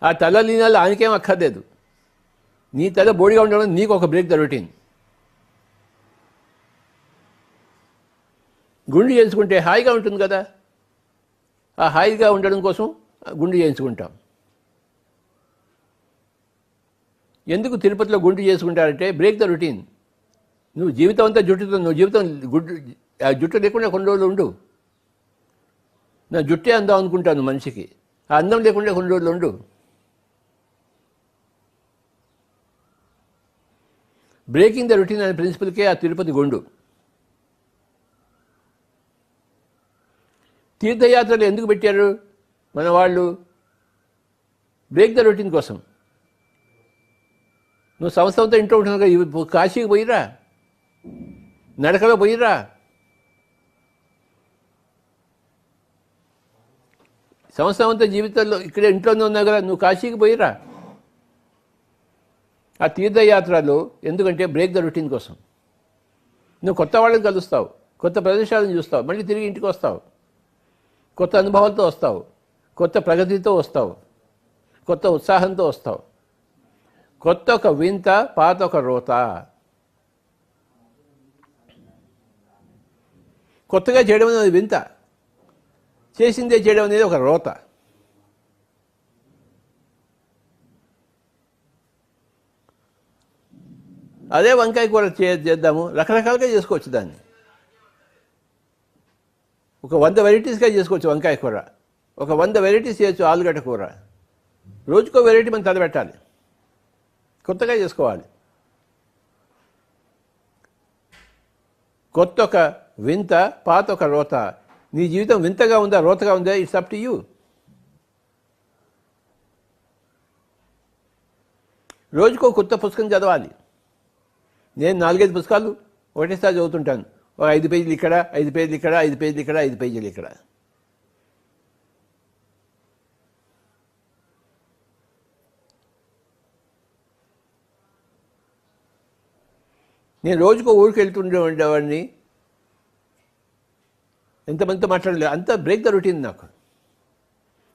S1: ఆ తల లీనాలు ఆయనకేం అక్కర్లేదు. నీ తల బోడిగా ఉండడం నీకు ఒక బ్రేక్ ద రొటీన్. గుండు చేయించుకుంటే హాయిగా ఉంటుంది కదా. ఆ హాయిగా ఉండడం కోసం గుండు చేయించుకుంటాం. ఎందుకు తిరుపతిలో గుండు చేసుకుంటారంటే బ్రేక్ ద రొటీన్. నువ్వు జీవితం అంతా జుట్టుతో, నువ్వు జీవితం ఆ జుట్టు లేకుండా కొన్ని రోజులు ఉండు. నా జుట్టే అందం అనుకుంటాను మనిషికి. ఆ అందం లేకుండా కొన్ని రోజులు ఉండు. బ్రేకింగ్ ద రొటీన్ అనే ప్రిన్సిపల్కే ఆ తిరుపతి గుండు. తీర్థయాత్రలు ఎందుకు పెట్టారు మన వాళ్ళు? బ్రేక్ ద రొటీన్ కోసం. నువ్వు సంవత్సరంతో ఇంట్లో ఉంటున్నావు కదా, కాశీకి పోయిరా, నడకలో పోయిరా. సంవత్సరం అంతా జీవితంలో ఇక్కడే ఇంట్లోనే ఉన్నావు కదా, నువ్వు కాశీకి పోయిరా. ఆ తీర్థయాత్రలు ఎందుకంటే బ్రేక్ ద రొటీన్ కోసం. నువ్వు కొత్త వాళ్ళని కలుస్తావు, కొత్త ప్రదేశాలను చూస్తావు, మళ్ళీ తిరిగి ఇంటికి వస్తావు, కొత్త అనుభవాలతో వస్తావు, కొత్త ప్రగతితో వస్తావు, కొత్త ఉత్సాహంతో వస్తావు. కొత్త ఒక వింత, పాత ఒక రోత. కొత్తగా చేయడం అనేది వింత, చేసిందే చేయడం అనేది ఒక రోత. అదే వంకాయ కూర చేద్దాము, రకరకాలుగా చేసుకోవచ్చు. దాన్ని ఒక 100 వెరైటీస్గా చేసుకోవచ్చు. వంకాయ కూర ఒక 100 వెరైటీస్ చేయొచ్చు. ఆలుగడ్డ కూర రోజుకో వెరైటీ మనం తలపెట్టాలి, కొత్తగా చేసుకోవాలి. కొత్త ఒక వింత, పాత ఒక రోత. నీ జీవితం వింతగా ఉందా, రోతగా ఉందా, ఇట్స్ అప్ టు యూ. రోజుకో కొత్త పుస్తకం చదవాలి. నేను 4-5 పుస్తకాలు ఒకటేసారి చదువుతుంటాను. ఒక 5 పేజీలు ఇక్కడ, 5 పేజీలు ఇక్కడ, 5 పేజీలు ఇక్కడ, 5 పేజీలు ఇక్కడ. నేను రోజుకో ఊరికి ఉండేవాడిని. ఎంతమందితో మాట్లాడలేదు, అంతా బ్రేక్ ద రొటీన్. నాకు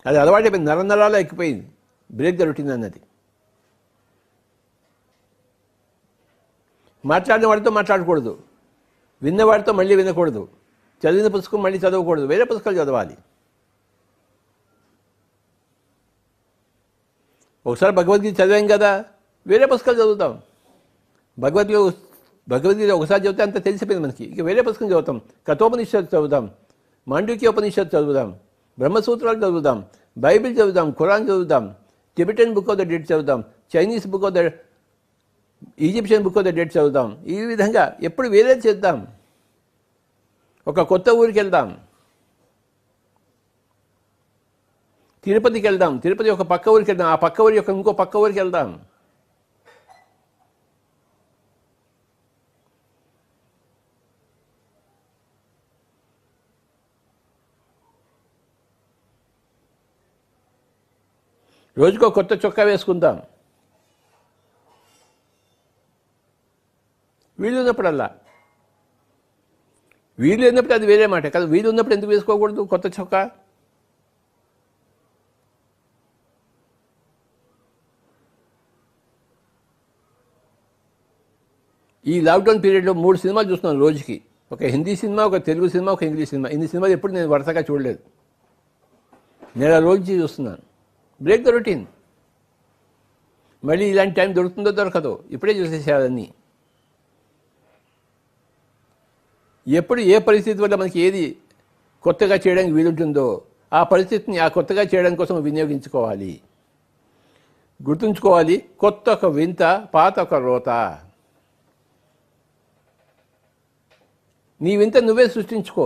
S1: అది అలవాటైపోయింది, నరాల్లో ఎక్కిపోయింది బ్రేక్ ద రొటీన్ అన్నది. మాట్లాడిన వాడితో మాట్లాడకూడదు, విన్నవాడితో మళ్ళీ వినకూడదు, చదివిన పుస్తకం మళ్ళీ చదవకూడదు, వేరే పుస్తకాలు చదవాలి. ఒకసారి భగవద్గీత చదివాం కదా, వేరే పుస్తకాలు చదువుతాం. భగవద్గీత ఒకసారి చదివితే అంత తెలిసిపోయింది మనకి, ఇక వేరే పుస్తకం చదువుతాం. కఠోపనిషత్తు చదువుదాం, మాండూక్యోపనిషత్తు చదువుదాం, బ్రహ్మసూత్రాలు చదువుదాం, బైబిల్ చదువుదాం, ఖురాన్ చదువుదాం, Tibetan book of the dead చదువుదాం, Chinese book of the Egyptian book of the dead చదువుదాం. ఈ విధంగా ఎప్పుడు వేరే చేద్దాం. ఒక కొత్త ఊరికి వెళ్దాం, తిరుపతికి వెళ్దాం, తిరుపతి ఒక పక్క ఊరికి వెళ్దాం, ఆ పక్క ఊరి యొక్క ఇంకో పక్క ఊరికి వెళ్దాం. రోజుకో కొత్త చొక్కా వేసుకుందాం. వీలు ఉన్నప్పుడల్లా, వీలు లేనప్పుడు అది వేరే మాట కదా. వీలు ఉన్నప్పుడు ఎందుకు వేసుకోకూడదు కొత్త చొక్కా? ఈ లాక్డౌన్ పీరియడ్లో 3 సినిమాలు చూస్తున్నాను రోజుకి. ఒక హిందీ సినిమా, ఒక తెలుగు సినిమా, ఒక ఇంగ్లీష్ సినిమా. ఇన్ని సినిమాలు ఎప్పుడు నేను వరుసగా చూడలేదు. నెల రోజు చూస్తున్నాను. Break the routine. మళ్ళీ ఇలాంటి టైం దొరుకుతుందో దొరకదో, ఇప్పుడే చూసేసేయాలన్నీ. ఎప్పుడు ఏ పరిస్థితి వల్ల మనకి ఏది కొత్తగా చేయడానికి వీలుంటుందో ఆ పరిస్థితిని ఆ కొత్తగా చేయడం కోసం వినియోగించుకోవాలి. గుర్తుంచుకోవాలి, కొత్త ఒక వింత, పాత ఒక రోత. నీ వింత నువ్వే సృష్టించుకో,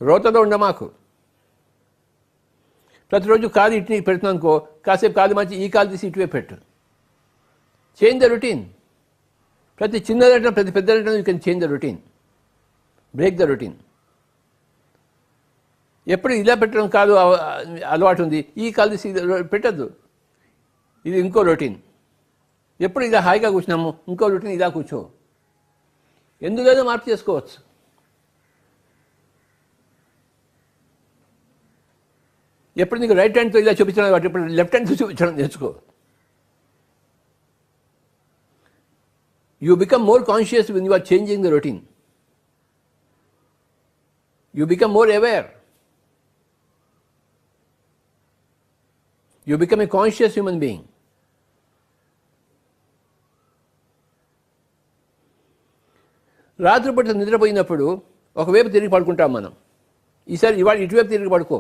S1: రోతలో ఉండమాకు. ప్రతిరోజు కాలు ఇటు పెడుతున్నాను అనుకో, కాసేపు కాలు మంచి ఈ కాలు తీసి ఇటువే పెట్టు. Change the routine. ప్రతి చిన్నదంటే ప్రతి పెద్దదంటే you can change the routine, break the routine. ఎప్పుడు ఇలా పెట్టడం కాదు అలవాటు ఉంది, ఈ కాలు తీసి పెట్టద్దు, ఇది ఇంకో రొటీన్. ఎప్పుడు ఇలా హాయిగా కూర్చున్నాము, ఇంకో రొటీన్ ఇలా కూర్చో. ఎందుకైనా మార్పు చేసుకోవచ్చు. ఎప్పుడు నీకు రైట్ హ్యాండ్తో ఇలా చూపించడం వాటి ఇప్పుడు లెఫ్ట్ హ్యాండ్తో చూపించడం నేర్చుకో. You become more conscious when you are changing the routine. You become more aware. You become a conscious human being. రాత్రిపూట నిద్రపోయినప్పుడు ఒకవైపు తిరిగి పడుకుంటాం మనం. ఈసారి ఇవాళ ఇటువైపు తిరిగి పడుకో.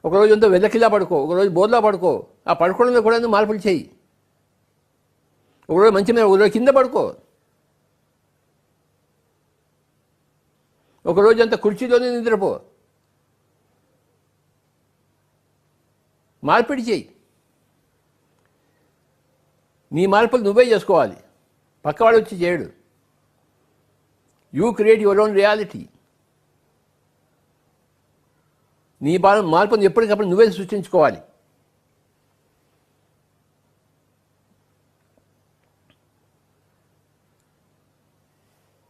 S1: ఒకరోజు అంతా వెల్లకిలా పడుకో, ఒకరోజు బోర్లా పడుకో. ఆ పడుకోవడంలో కూడా మార్పులు చేయి. ఒకరోజు మంచి మీద, ఒకరోజు కింద పడుకో. ఒకరోజు అంతా కుర్చీలోనే నిద్రపో. మార్పిడి చేయి. నీ మార్పులు నువ్వే చేసుకోవాలి, పక్కవాడు వచ్చి చేయడు. You create your own reality. నీ మార్పును ఎప్పటికప్పుడు నువ్వే సృష్టించుకోవాలి.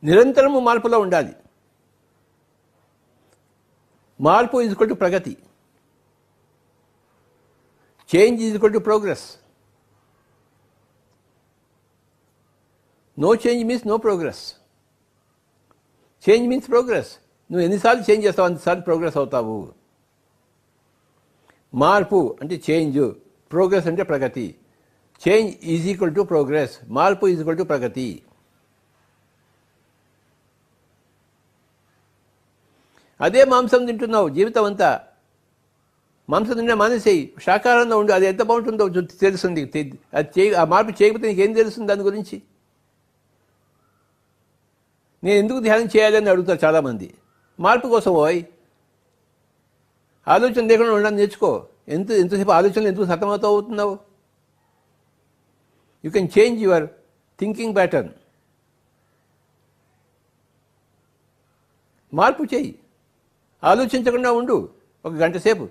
S1: నిరంతరము మార్పులో ఉండాలి. మార్పు ఈజ్ ఈక్వల్ టు ప్రగతి. Change is equal to progress. No change means no progress. Change means progress. నువ్వు ఎన్నిసార్లు చేంజ్ చేస్తావు అన్నిసార్లు ప్రోగ్రెస్ అవుతావు. మార్పు అంటే చేంజ్, ప్రోగ్రెస్ అంటే ప్రగతి. Change is equal to progress, మార్పు ఈజ్ ఈక్వల్ టు ప్రగతి. అదే మాంసం తింటున్నావు జీవితం అంతా. మాంసం తిన్నా మానేసేయి, శాకాహారంలో ఉండు, అది ఎంత బాగుంటుందో తెలుస్తుంది. అది ఆ మార్పు చేయకపోతే నీకేం తెలుస్తుంది దాని గురించి? నేను ఎందుకు ధ్యానం చేయాలని అడుగుతారు చాలామంది. మార్పు కోసం పోయి ఆలోచన లేకుండా ఉండడం నేర్చుకో. ఎంతసేపు ఆలోచనలు ఎందుకు సతమతం అవుతున్నావు? You can change your thinking pattern. మార్పు చేయి. ఆలోచించకుండా ఉండు ఒక గంట సేపు,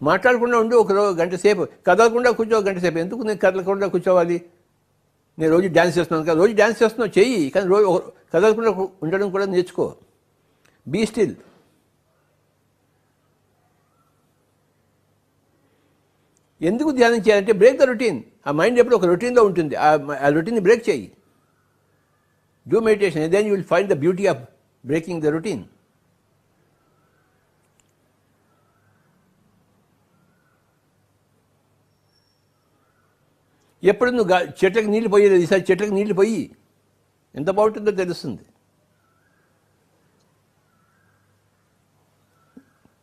S1: మాట్లాడకుండా ఉండు ఒక గంట సేపు, కదలకుండా కూర్చో ఒక గంట సేపు. ఎందుకు నేను కదలకుండా కూర్చోవాలి? నేను రోజు డ్యాన్స్ చేస్తున్నాను కదా, రోజు డ్యాన్స్ చేస్తున్నావు చెయ్యి, కానీ రోజు కదలకుండా ఉండడం కూడా నేర్చుకో. Be still. ఎందుకు ధ్యానం చేయాలంటే బ్రేక్ ద రొటీన్. ఆ మైండ్ ఎప్పుడు ఒక రొటీన్లో ఉంటుంది, ఆ రొటీన్ని బ్రేక్ చేయి. Do meditation and then you will find the beauty of breaking the routine. ఎప్పుడు నువ్వు చెట్లకు నీళ్ళు పోయలేదు, ఈసారి చెట్లకు నీళ్ళు పోయి ఎంత బాగుంటుందో తెలుస్తుంది.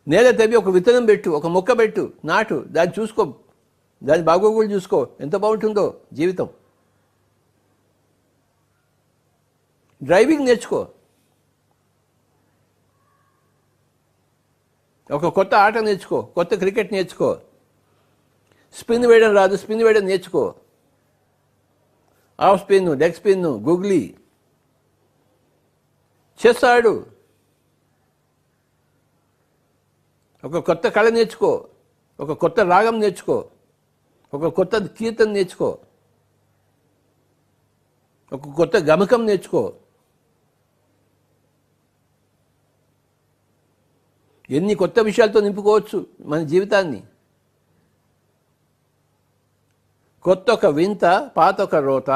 S1: నేల తవ్వి ఒక విత్తనం పెట్టు, ఒక మొక్క పెట్టు, నాటు, దాన్ని చూసుకో, దాని బాగోగులు చూసుకో, ఎంత బాగుంటుందో జీవితం. డ్రైవింగ్ నేర్చుకో. ఒక కొత్త ఆట నేర్చుకో, కొత్త క్రికెట్ నేర్చుకో. స్పిన్ వేయడం రాదు, స్పిన్ వేయడం నేర్చుకో. Of spin, leg spin, googly, chess ఆడు. ఒక కొత్త కళ నేర్చుకో, ఒక కొత్త రాగం నేర్చుకో, ఒక కొత్త కీర్తన నేర్చుకో, ఒక కొత్త గమకం నేర్చుకో. ఎన్ని కొత్త విషయాలతో నింపుకోవచ్చు మన జీవితాన్ని. కొత్త ఒక వింత, పాత ఒక రోత.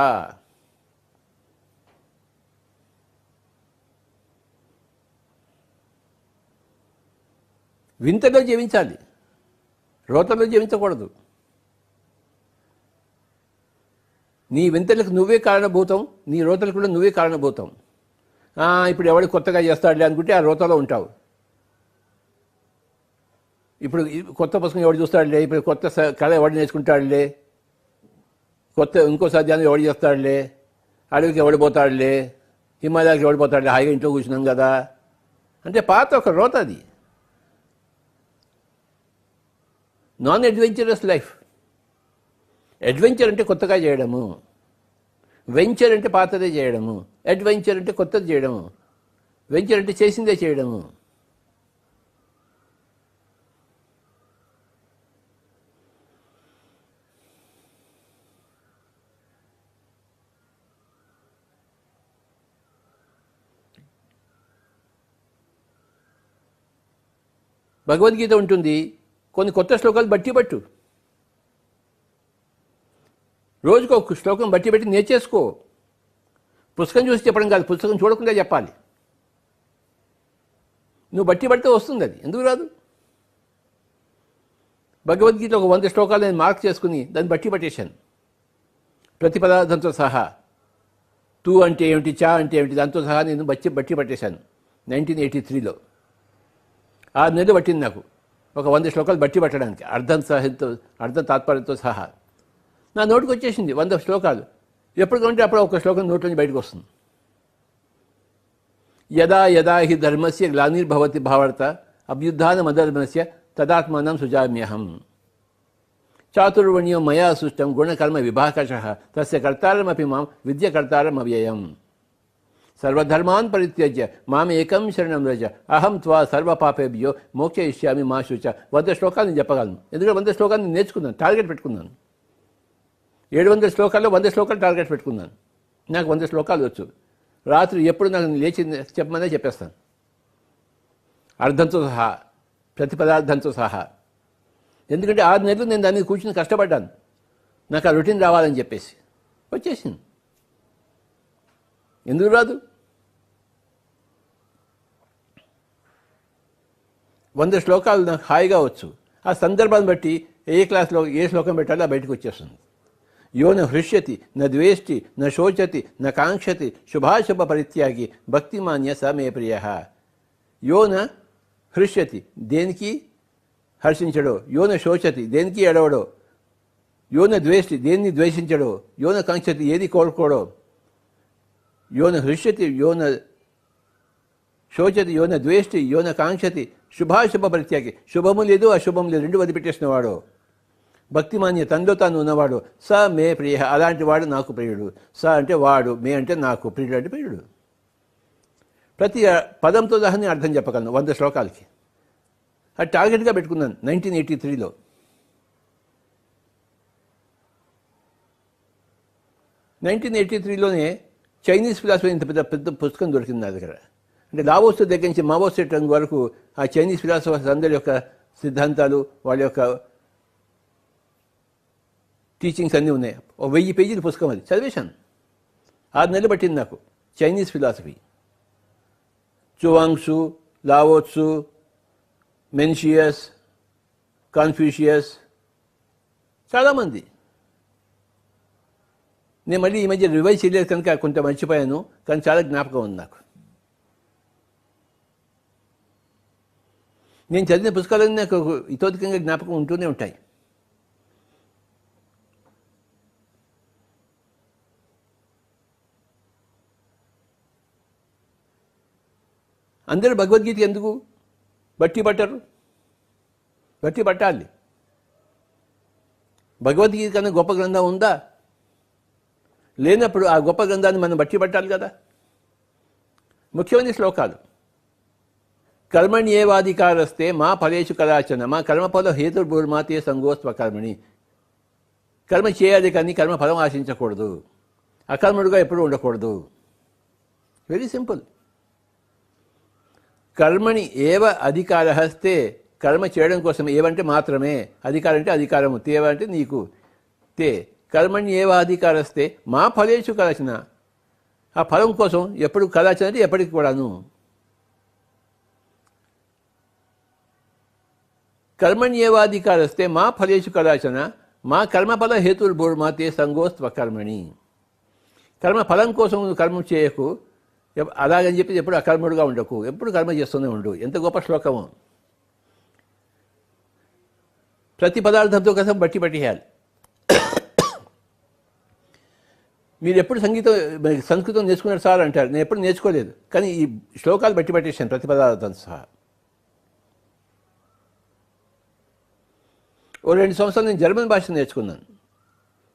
S1: వింతలో జీవించాలి, రోతలో జీవించకూడదు. నీ వింతలకు నువ్వే కారణభూతం, నీ రోతలకు కూడా నువ్వే కారణభూతం. ఇప్పుడు ఎవడు కొత్తగా చేస్తాడులే అనుకుంటే ఆ రోతలో ఉంటావు. ఇప్పుడు కొత్త పుస్తకం ఎవడు చూస్తాడులే, ఇప్పుడు కొత్త కళ ఎవడు నేర్చుకుంటాడులే, ఇంకోసారి ధ్యానం ఎవడు చేస్తాడులే, అడవికి ఎవడు పోతాడులే, హిమాలయాకి ఎవడు పోతాడులే, హాయిగా ఇంట్లో కూర్చున్నాం కదా అంటే పాత ఒక రోత అది. Non adventurous life. అడ్వెంచర్ అంటే కొత్తగా చేయడము, వెంచర్ అంటే పాతదే చేయడము, అడ్వెంచర్ అంటే కొత్తది చేయడము, వెంచర్ అంటే చేసిందే చేయడము. భగవద్గీత ఉంటుంది, కొన్ని కొత్త శ్లోకాలు బట్టి పట్టు. రోజుకు ఒక శ్లోకం బట్టి పెట్టి నేర్చేసుకో. పుస్తకం చూసి చెప్పడం కాదు, పుస్తకం చూడకుండా చెప్పాలి. నువ్వు బట్టి పడితే వస్తుంది అది, ఎందుకు రాదు? భగవద్గీత ఒక 100 శ్లోకాలు నేను మార్క్ చేసుకుని దాన్ని బట్టి పట్టేశాను, ప్రతి పదార్థంతో సహా. తూ అంటే ఏమిటి, చా అంటే ఏమిటి, దాంతో సహా నేను బట్టి పట్టేశాను 1983లో. 6 నెలలు పట్టింది నాకు ఒక 100 శ్లోకాలు బట్టి పట్టడానికి, అర్థం తాత్పర్యంతో సహా. నా నోటికి వచ్చేసింది 100 శ్లోకాలు. ఎప్పటికంటే అప్పుడు ఒక శ్లోకం నోట్లోంచి బయటకు వస్తుంది. యదా యదా హి ధర్మస్య గ్లానిర్భవతి భావార్థ అభ్యుత్థానమధర్మస్య తదాత్మానం సృజామ్యహం. చాతుర్వర్ణ్యం మయా సృష్టం గుణకర్మ విభాకషః తస్య కర్తారమపి మాం విద్యకర్తారం అవ్యయం. సర్వధర్మాన్ పరిత్యజ్య మాం ఏకం శరణం వ్రజ అహం త్వా సర్వపాపేభ్యో మోక్షయిష్యామి మా శుచ. 100 శ్లోకాలు నేను చెప్పగలను, ఎందుకంటే 100 శ్లోకాలు నేను నేర్చుకున్నాను, టార్గెట్ పెట్టుకున్నాను. 700 శ్లోకాల్లో 100 శ్లోకాలు టార్గెట్ పెట్టుకున్నాను. నాకు 100 శ్లోకాలు వచ్చు. రాత్రి ఎప్పుడు నాకు లేచి చెప్పమనే చెప్పేస్తాను, అర్థంతో సహా, ప్రతి పదార్థంతో సహా. ఎందుకంటే 6 నెలలు నేను దాన్ని కూర్చుని కష్టపడ్డాను, నాకు ఆ రొటీన్ రావాలని చెప్పేసి. వచ్చేసింది, ఎందుకు రాదు? 100 శ్లోకాలు నాకు హాయిగా వచ్చు. ఆ సందర్భాన్ని బట్టి ఏ క్లాస్లో ఏ శ్లోకం పెట్టాలో బయటకు వచ్చేస్తుంది. యో న హృష్యతి న ద్వేష్టి న శోచతి న కాంక్షతి శుభాశుభ పరిత్యాగి భక్తిమాన్య స మే ప్రియ. యో న హృష్యతి, దేనికి హర్షించడో, యోన శోచతి దేనికి ఎడవడో, యోన ద్వేష్టి దేన్ని ద్వేషించడో, యోన కాంక్షతి ఏది కోరుకోడో, యోన హృష్యతి యోన శోచతి యోన ద్వేష్టి యోన కాంక్షతి శుభాశుభ పరిత్యాగి శుభము లేదు అశుభం లేదు రెండు వదిలిపెట్టేసిన వాడు, భక్తిమాన్య తనలో తాను ఉన్నవాడు, స మే ప్రియ అలాంటి వాడు నాకు ప్రియుడు. స అంటే వాడు, మే అంటే నాకు, ప్రియుడు అంటే ప్రియుడు. ప్రతి పదంతో దాన్ని అర్థం చెప్పగలను 100 శ్లోకాలకి. అది టార్గెట్గా పెట్టుకున్నాను 1983లో. లోనే చైనీస్ ఫిలాసఫీ ఇంత పెద్ద పెద్ద పుస్తకం దొరికింది నా దగ్గర. అంటే లావోస్ దగ్గర నుంచి మావో సెట్టింగ్ వరకు ఆ చైనీస్ ఫిలాసఫర్స్ అందరి యొక్క సిద్ధాంతాలు, వాళ్ళ యొక్క టీచింగ్స్ అన్నీ ఉన్నాయి. 1000 పేజీల పుస్తకం అది చదివేశాను. 6 నెలలు పట్టింది నాకు. చైనీస్ ఫిలాసఫీ, చువాంగ్సు, లావోత్సు, మెన్షియస్, కాన్ఫ్యూషియస్, చాలామంది. నేను మళ్ళీ ఈ మధ్య రివైజ్ చేయలేదు కనుక కొంత మర్చిపోయాను, కానీ చాలా జ్ఞాపకం ఉంది నాకు. నేను చదివిన పుస్తకాలన్నీ నాకు ఇతోధికంగా జ్ఞాపకం ఉంటూనే ఉంటాయి. అందరూ భగవద్గీత ఎందుకు బట్టి పట్టరు? బట్టి పట్టాలి. భగవద్గీత కన్నా గొప్ప గ్రంథం ఉందా? లేనప్పుడు ఆ గొప్ప గ్రంథాన్ని మనం బట్టి పట్టాలి కదా. ముఖ్యమైన శ్లోకాలు. కర్మణ్యేవాధికారస్తే మా ఫలేషు కదాచన మా కర్మఫల హేతుర్భూర్మాతే సంగోస్త్వ కర్మణి. కర్మ చేయాలి కానీ కర్మ ఫలం ఆశించకూడదు. అకర్మడుగా ఎప్పుడూ ఉండకూడదు. Very simple. కర్మణి ఏవ అధికారహస్తే కర్మ చేయడం కోసం, ఏవంటే మాత్రమే, అధికారం అంటే అధికారము, తేవ అంటే నీకు, తే కర్మణి ఏవ అధికారస్తే మా ఫలేషు కదాచన ఆ ఫలం కోసం ఎప్పుడు కదాచన అంటే ఎప్పటికి కూడాను. కర్మణ్యేవాధికారస్తే మా ఫలేషు కదాచన మా కర్మఫల హేతుర్భూర్మాతే సంగోస్త్వ కర్మణి. కర్మ ఫలం కోసం కర్మ చేయకు, అలాగని చెప్పి ఎప్పుడు అకర్ముడుగా ఉండకు, ఎప్పుడు కర్మ చేస్తూనే ఉండు. ఎంత గొప్ప శ్లోకము. ప్రతి పదార్థంతో కోసం బట్టి పట్టేయాలి. మీరు ఎప్పుడు సంస్కృతం నేర్చుకున్నారు సార్ అంటారు. నేను ఎప్పుడు నేర్చుకోలేదు, కానీ ఈ శ్లోకాలు బట్టి పట్టేశాను ప్రతి పదార్థం సహా. ఓ 2 సంవత్సరాలు నేను జర్మన్ భాష నేర్చుకున్నాను,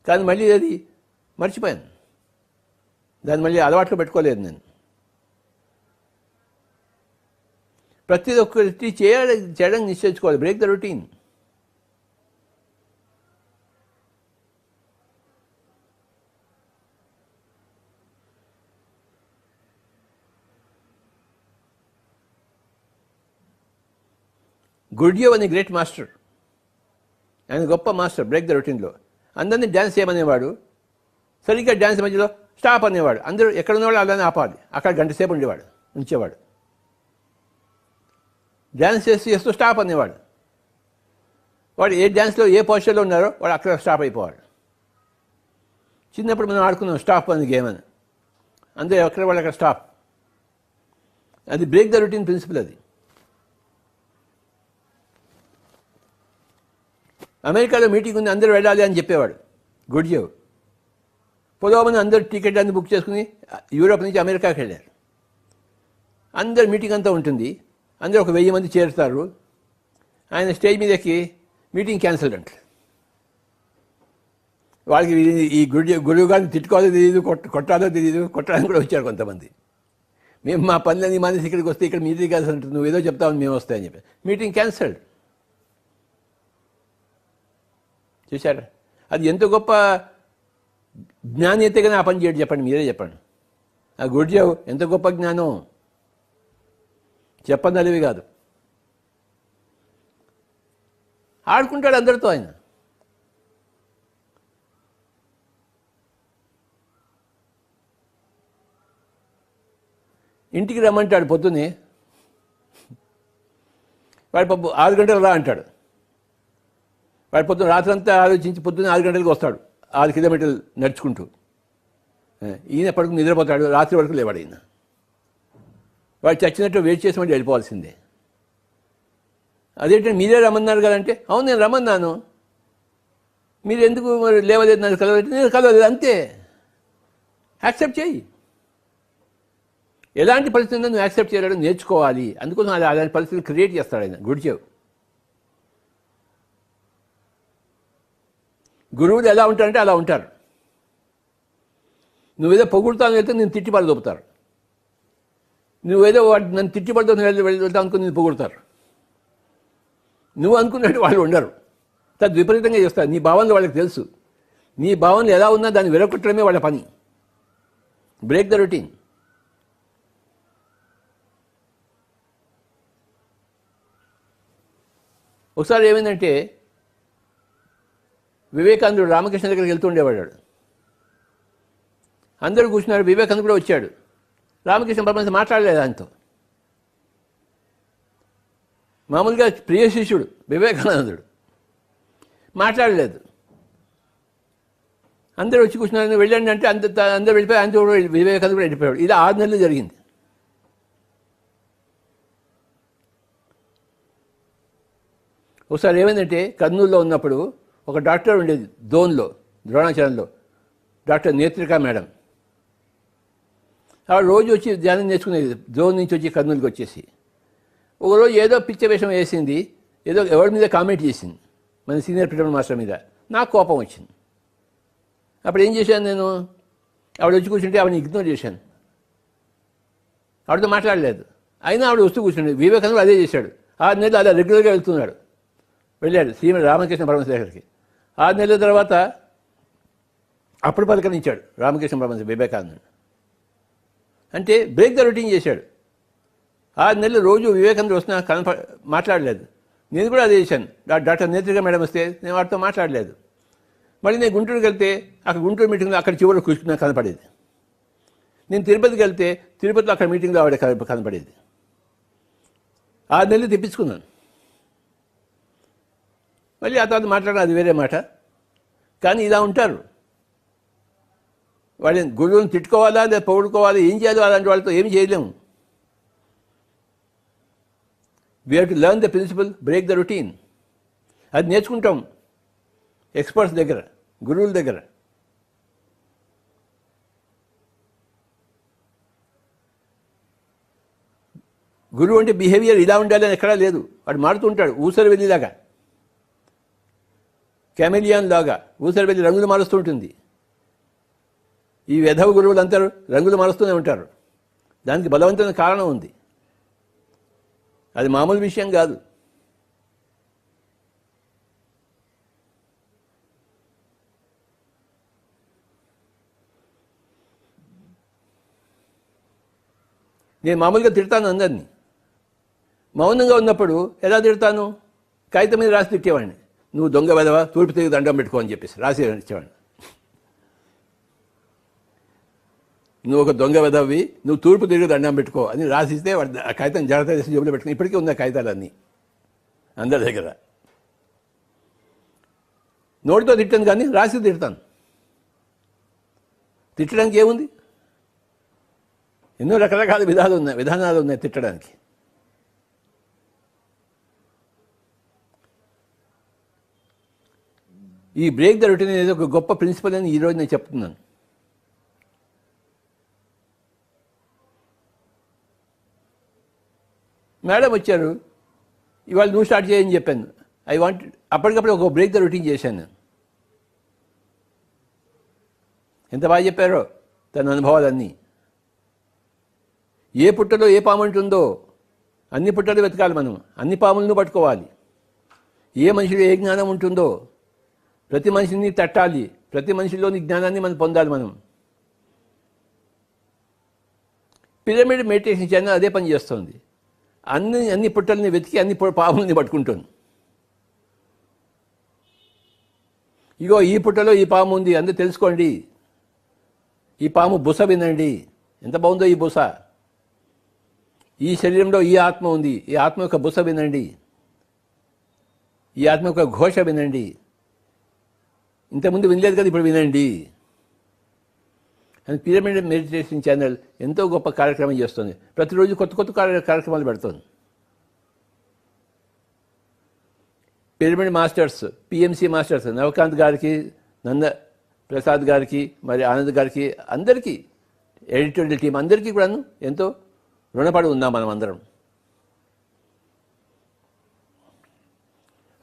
S1: కానీ మళ్ళీ అది మర్చిపోయాను. దాన్ని మళ్ళీ అలవాట్లు పెట్టుకోలేదు నేను. ప్రతి ఒక్కటి చేయడం నిశ్చయించుకోవాలి. Break the routine. గుడ్యో అనే గ్రేట్ మాస్టర్, ఆయన గొప్ప మాస్టర్ బ్రేక్ ద రొటీన్లో. అందరినీ డ్యాన్స్ చేయమనేవాడు. సరిగ్గా డ్యాన్స్ మధ్యలో స్టాప్ అనేవాడు. అందరూ ఎక్కడ ఉన్నవాడు అలానే ఆపాలి. అక్కడ గంట సేపు ఉంచేవాడు. డ్యాన్స్ చేస్తూ స్టాప్ అనేవాడు. వాడు ఏ డ్యాన్స్లో ఏ పొజిషన్లో ఉన్నారో వాడు అక్కడ స్టాప్ అయిపోవాడు. చిన్నప్పుడు మనం ఆడుకున్నాం స్టాప్ అనే గేమ్ అని. అందరూ ఎక్కడ వాళ్ళు అక్కడ స్టాప్. అది బ్రేక్ ద రొటీన్ ప్రిన్సిపల్. అది అమెరికాలో మీటింగ్ ఉంది, అందరూ వెళ్ళాలి అని చెప్పేవాడు గుడ్జేవ్. పొలవమని అందరూ టికెట్ అన్ని బుక్ చేసుకుని యూరోప్ నుంచి అమెరికాకి వెళ్ళారు. అందరు మీటింగ్ అంతా ఉంటుంది. అందరూ ఒక 1000 మంది చేరుతారు. ఆయన స్టేజ్ మీద ఎక్కి మీటింగ్ క్యాన్సిల్ అంటారు. వాళ్ళకి ఈ గురువు గారిని తిట్టుకోవాలో తెలియదు, కొట్టాలో తెలియదు. కొట్టడానికి కూడా వచ్చారు కొంతమంది. మేము మా పనులన్నీ మానేసి ఇక్కడికి వస్తే ఇక్కడ మీటింగ్ క్యాన్సిల్ అంటారు, నువ్వు ఏదో చెప్తావని మేము వస్తాయని చెప్పి మీటింగ్ క్యాన్సిల్డ్. చూశారా? అది ఎంత గొప్ప జ్ఞాని అయితే కానీ ఆ పని చేయడు. చెప్పండి, మీరే చెప్పండి. ఆ గుడ్జేవ్ ఎంత గొప్ప జ్ఞానం చెప్పనలివి కాదు. ఆడుకుంటాడు అందరితో ఆయన. ఇంటికి రమ్మంటాడు పొద్దున్నే. వాడు 6 గంటలు రా అంటాడు. వాడు పొద్దున్న రాత్రంతా ఆలోచించి పొద్దున్న 6 గంటలకు వస్తాడు, 6 కిలోమీటర్లు నడుచుకుంటూ. ఈయన పడుకుని నిద్రపోతాడు, రాత్రి వరకు లేవాడు ఈయన. వాడు చచ్చినట్టు వెయిట్ చేసి మళ్ళీ వెళ్ళిపోవాల్సిందే. అదేంటంటే మీరే రమ్మన్నారు కదంటే, అవును నేను రమ్మన్నాను, మీరు ఎందుకు మరి లేవలేదు, నన్ను కలవలేదు, నేను కలవలేదు, అంతే. యాక్సెప్ట్ చేయి. ఎలాంటి పరిస్థితి నువ్వు యాక్సెప్ట్ చేయడం నేర్చుకోవాలి. అందుకోసం అలాంటి పరిస్థితులు క్రియేట్ చేస్తాడు ఆయన. గుడిచేవు గురువులు ఎలా ఉంటారంటే అలా ఉంటారు. నువ్వేదో పొగుడుతాను వెళ్తే నేను తిట్టిపడి దొప్పుతారు. నువ్వేదో నన్ను తిట్టిపడితో వెళ్తా అనుకుని నేను పొగుడతారు. నువ్వు అనుకున్నట్టు వాళ్ళు ఉండరు, విపరీతంగా చేస్తారు. నీ భావనలు వాళ్ళకి తెలుసు. నీ భావనలు ఎలా ఉన్నా దాన్ని విరగొట్టడమే వాళ్ళ పని. Break the routine. ఒకసారి ఏమైందంటే వివేకానందుడు రామకృష్ణ దగ్గరికి వెళ్తూ ఉండేవాడు. అందరూ కూర్చున్నారు, వివేకానంద కూడా వచ్చాడు. రామకృష్ణ పరమహంస మాట్లాడలేదు ఆయనతో. మామూలుగా ప్రియ శిష్యుడు వివేకానందుడు మాట్లాడలేదు. అందరూ వచ్చి కూర్చున్నారు, వెళ్ళండి అంటే అందరూ వెళ్ళిపోయి ఆయన వివేకానంద కూడా వెళ్ళిపోయాడు. ఇది 6 నెలలు జరిగింది. ఒకసారి ఏమైందంటే కర్నూలులో ఉన్నప్పుడు ఒక డాక్టర్ ఉండేది దోన్లో, ద్రోణాచలంలో, డాక్టర్ నేత్రికా మేడం. ఆవిడ రోజు వచ్చి ధ్యానం నేర్చుకునేది. దోన్ నుంచి వచ్చి కర్నూలుకి వచ్చేసి ఒకరోజు ఏదో పిచ్చ వేషం వేసింది, ఏదో ఎవరి మీద కామెంట్ చేసింది, మన సీనియర్ ప్రిన్సిపల్ మాస్టర్ మీద. నాకు కోపం వచ్చింది. అప్పుడు ఏం చేశాను నేను, ఆవిడ వచ్చి కూర్చుంటే ఆవిడని ఇగ్నోర్ చేశాను. ఆవిడతో మాట్లాడలేదు. అయినా ఆవిడ వస్తూ కూర్చుంది. వివేకానంద అదే చేశాడు. 6 నెలలు అలా రెగ్యులర్గా వెళ్తున్నాడు. వెళ్ళాడు శ్రీమతి రామకృష్ణ పరమహంస దగ్గరికి. 6 నెలల తర్వాత అప్పుడు పలకరించాడు రామకృష్ణ పరమహంస వివేకానందుడు. అంటే బ్రేక్ ద రొటీన్ చేశాడు. 6 నెలలు రోజు వివేకానంద వస్తున్నా మాట్లాడలేదు. నేను కూడా అదే చేశాను. డాక్టర్ నేత్రిక మేడం వస్తే నేను వాటితో మాట్లాడలేదు. మళ్ళీ నేను గుంటూరుకి వెళ్తే అక్కడ గుంటూరు మీటింగ్లో అక్కడ చివరిలో కూర్చున్నా కనపడేది. నేను తిరుపతికి వెళ్తే తిరుపతిలో అక్కడ మీటింగ్లో ఆవిడ కనపడేది. 6 నెలలు తెప్పించుకున్నాను. మళ్ళీ ఆ తర్వాత మాట్లాడడం అది వేరే మాట. కానీ ఇలా ఉంటారు. వాళ్ళని గురువుని తిట్టుకోవాలా లేదా పొగుడుకోవాలా, ఏం చేయాలో అలాంటి వాళ్ళతో ఏమి చేయలేము. We have to learn the principle, break the routine. అది నేర్చుకుంటాం ఎక్స్పర్ట్స్ దగ్గర, గురువుల దగ్గర. గురువు అంటే బిహేవియర్ ఇలా ఉండాలి అని ఎక్కడా లేదు. వాడు మారుతూ ఉంటాడు, ఊసరి వెళ్ళిలాగా, కెమెలియాన్ లాగా ఊసరి వెళ్ళి రంగులు మారుస్తూ ఉంటుంది. ఈ వెధవ గురువులందరూ రంగులు మారుస్తూనే ఉంటారు. దానికి బలవంతమైన కారణం ఉంది. అది మామూలు విషయం కాదు. నేను మామూలుగా తిడతాను అందరినీ. మౌనంగా ఉన్నప్పుడు ఎలా తిడతాను? కాగితం మీద రాసి తిట్టేవాడిని. నువ్వు దొంగ వెధవా, తూర్పు తిరిగి దండం పెట్టుకో అని చెప్పేసి రాసి ఇచ్చేవాడిని. నువ్వు ఒక దొంగ వెధవి, నువ్వు తూర్పు తిరిగి దండం పెట్టుకో అని రాసిస్తే వాడు ఆ కాగితం జాగ్రత్త చేసి జేబులో పెట్టుకుని ఇప్పటికీ ఉన్న కాగితాలన్నీ అందరి దగ్గర. నోటితో తిట్టాను కానీ రాసి తిడతాను. తిట్టడానికి ఏముంది? ఎన్నో రకరకాల విధానాలు ఉన్నాయి తిట్టడానికి. ఈ బ్రేక్ ద రొటీన్ అనేది ఒక గొప్ప ప్రిన్సిపల్ అని ఈరోజు నేను చెప్తున్నాను. మేడం వచ్చారు, ఇవాళ నువ్వు స్టార్ట్ చేయని చెప్పాను. అప్పటికప్పుడు ఒక బ్రేక్ ద రొటీన్ చేశాను నేను. ఎంత బాగా చెప్పారో తన అనుభవాలన్నీ. ఏ పుట్టలో ఏ పాము ఉంటుందో అన్ని పుట్టలు వెతకాలి మనం, అన్ని పాములను పట్టుకోవాలి. ఏ మనిషిలో ఏ జ్ఞానం ఉంటుందో ప్రతి మనిషిని తట్టాలి, ప్రతి మనిషిలోని జ్ఞానాన్ని మనం పొందాలి. మనం పిరమిడ్ మెడిటేషన్ ఛానల్ అదే పని చేస్తుంది. అన్ని పుట్టల్ని వెతికి అన్ని పాముల్ని పట్టుకుంటుంది. ఇగో ఈ పుట్టలో ఈ పాము ఉంది, అందరూ తెలుసుకోండి. ఈ పాము బుస వినండి, ఎంత బాగుందో ఈ బుస. ఈ శరీరంలో ఈ ఆత్మ ఉంది, ఈ ఆత్మ యొక్క బుస వినండి, ఈ ఆత్మ యొక్క ఘోష వినండి. ఇంతకుముందు వినలేదు కదా, ఇప్పుడు వినండి అని పిరమిడ్ మెడిటేషన్ ఛానల్ ఎంతో గొప్ప కార్యక్రమం చేస్తుంది. ప్రతిరోజు కొత్త కొత్త కార్యక్రమాలు పెడుతుంది. Pyramid masters, PMC masters Navakanth గారికి, నంద ప్రసాద్ గారికి, మరి ఆనంద్ గారికి, అందరికీ ఎడిటోరియల్ టీం అందరికీ కూడాను ఎంతో రుణపడి ఉన్నాం మనం అందరం.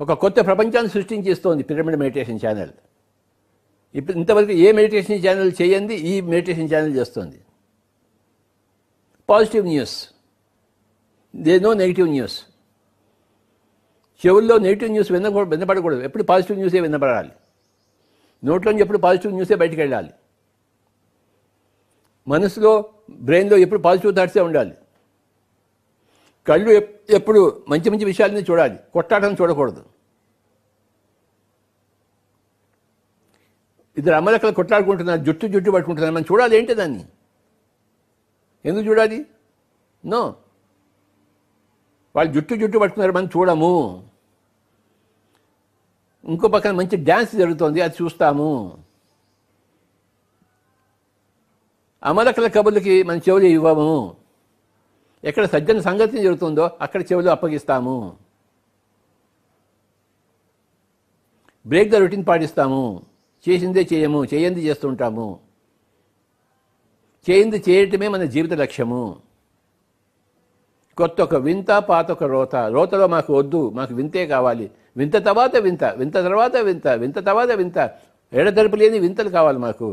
S1: ఒక కొత్త ప్రపంచాన్ని సృష్టించేస్తోంది పిరమిడ్ మెడిటేషన్ ఛానల్. ఇప్పుడు ఇంతవరకు ఏ మెడిటేషన్ ఛానల్ చేయండి ఈ మెడిటేషన్ ఛానల్ చేస్తుంది. Positive news, they know negative news. చెవుల్లో నెగిటివ్ న్యూస్ వినపడకూడదు, ఎప్పుడు పాజిటివ్ న్యూసే వినపడాలి. నోట్లోంచి ఎప్పుడు పాజిటివ్ న్యూసే బయటికి వెళ్ళాలి. మనసులో, బ్రెయిన్లో ఎప్పుడు పాజిటివ్ థాట్సే ఉండాలి. కళ్ళు ఎప్పుడు మంచి మంచి విషయాలని చూడాలి, కొట్టాటం చూడకూడదు. ఇద్దరు అమ్మలక్కలు కొట్లాడుకుంటున్నారు, జుట్టు పట్టుకుంటున్నారు, మనం చూడాలి. ఏంటి దాన్ని ఎందుకు చూడాలి? నో, వాళ్ళు జుట్టు పట్టుకున్నారు, మనం చూడము. ఇంకో పక్కన మంచి డ్యాన్స్ జరుగుతోంది, అది చూస్తాము. అమలకల కబుర్లకి మన చెవులు ఇవ్వము. ఎక్కడ సజ్జన సంగతి జరుగుతుందో అక్కడ చెవులు అప్పగిస్తాము. బ్రేక్ ద రొటీన్ పాటిస్తాము. చేసిందే చేయము, చేయంది చేస్తుంటాము. చేయింది చేయటమే మన జీవిత లక్ష్యము. కొత్త ఒక వింత, పాత ఒక రోత. రోతలో మాకు వద్దు, మాకు వింతే కావాలి. వింత తర్వాత వింత, వింత తర్వాత వింత, వింత తర్వాత వింత, ఎడతెరపు లేని వింతలు కావాలి మాకు.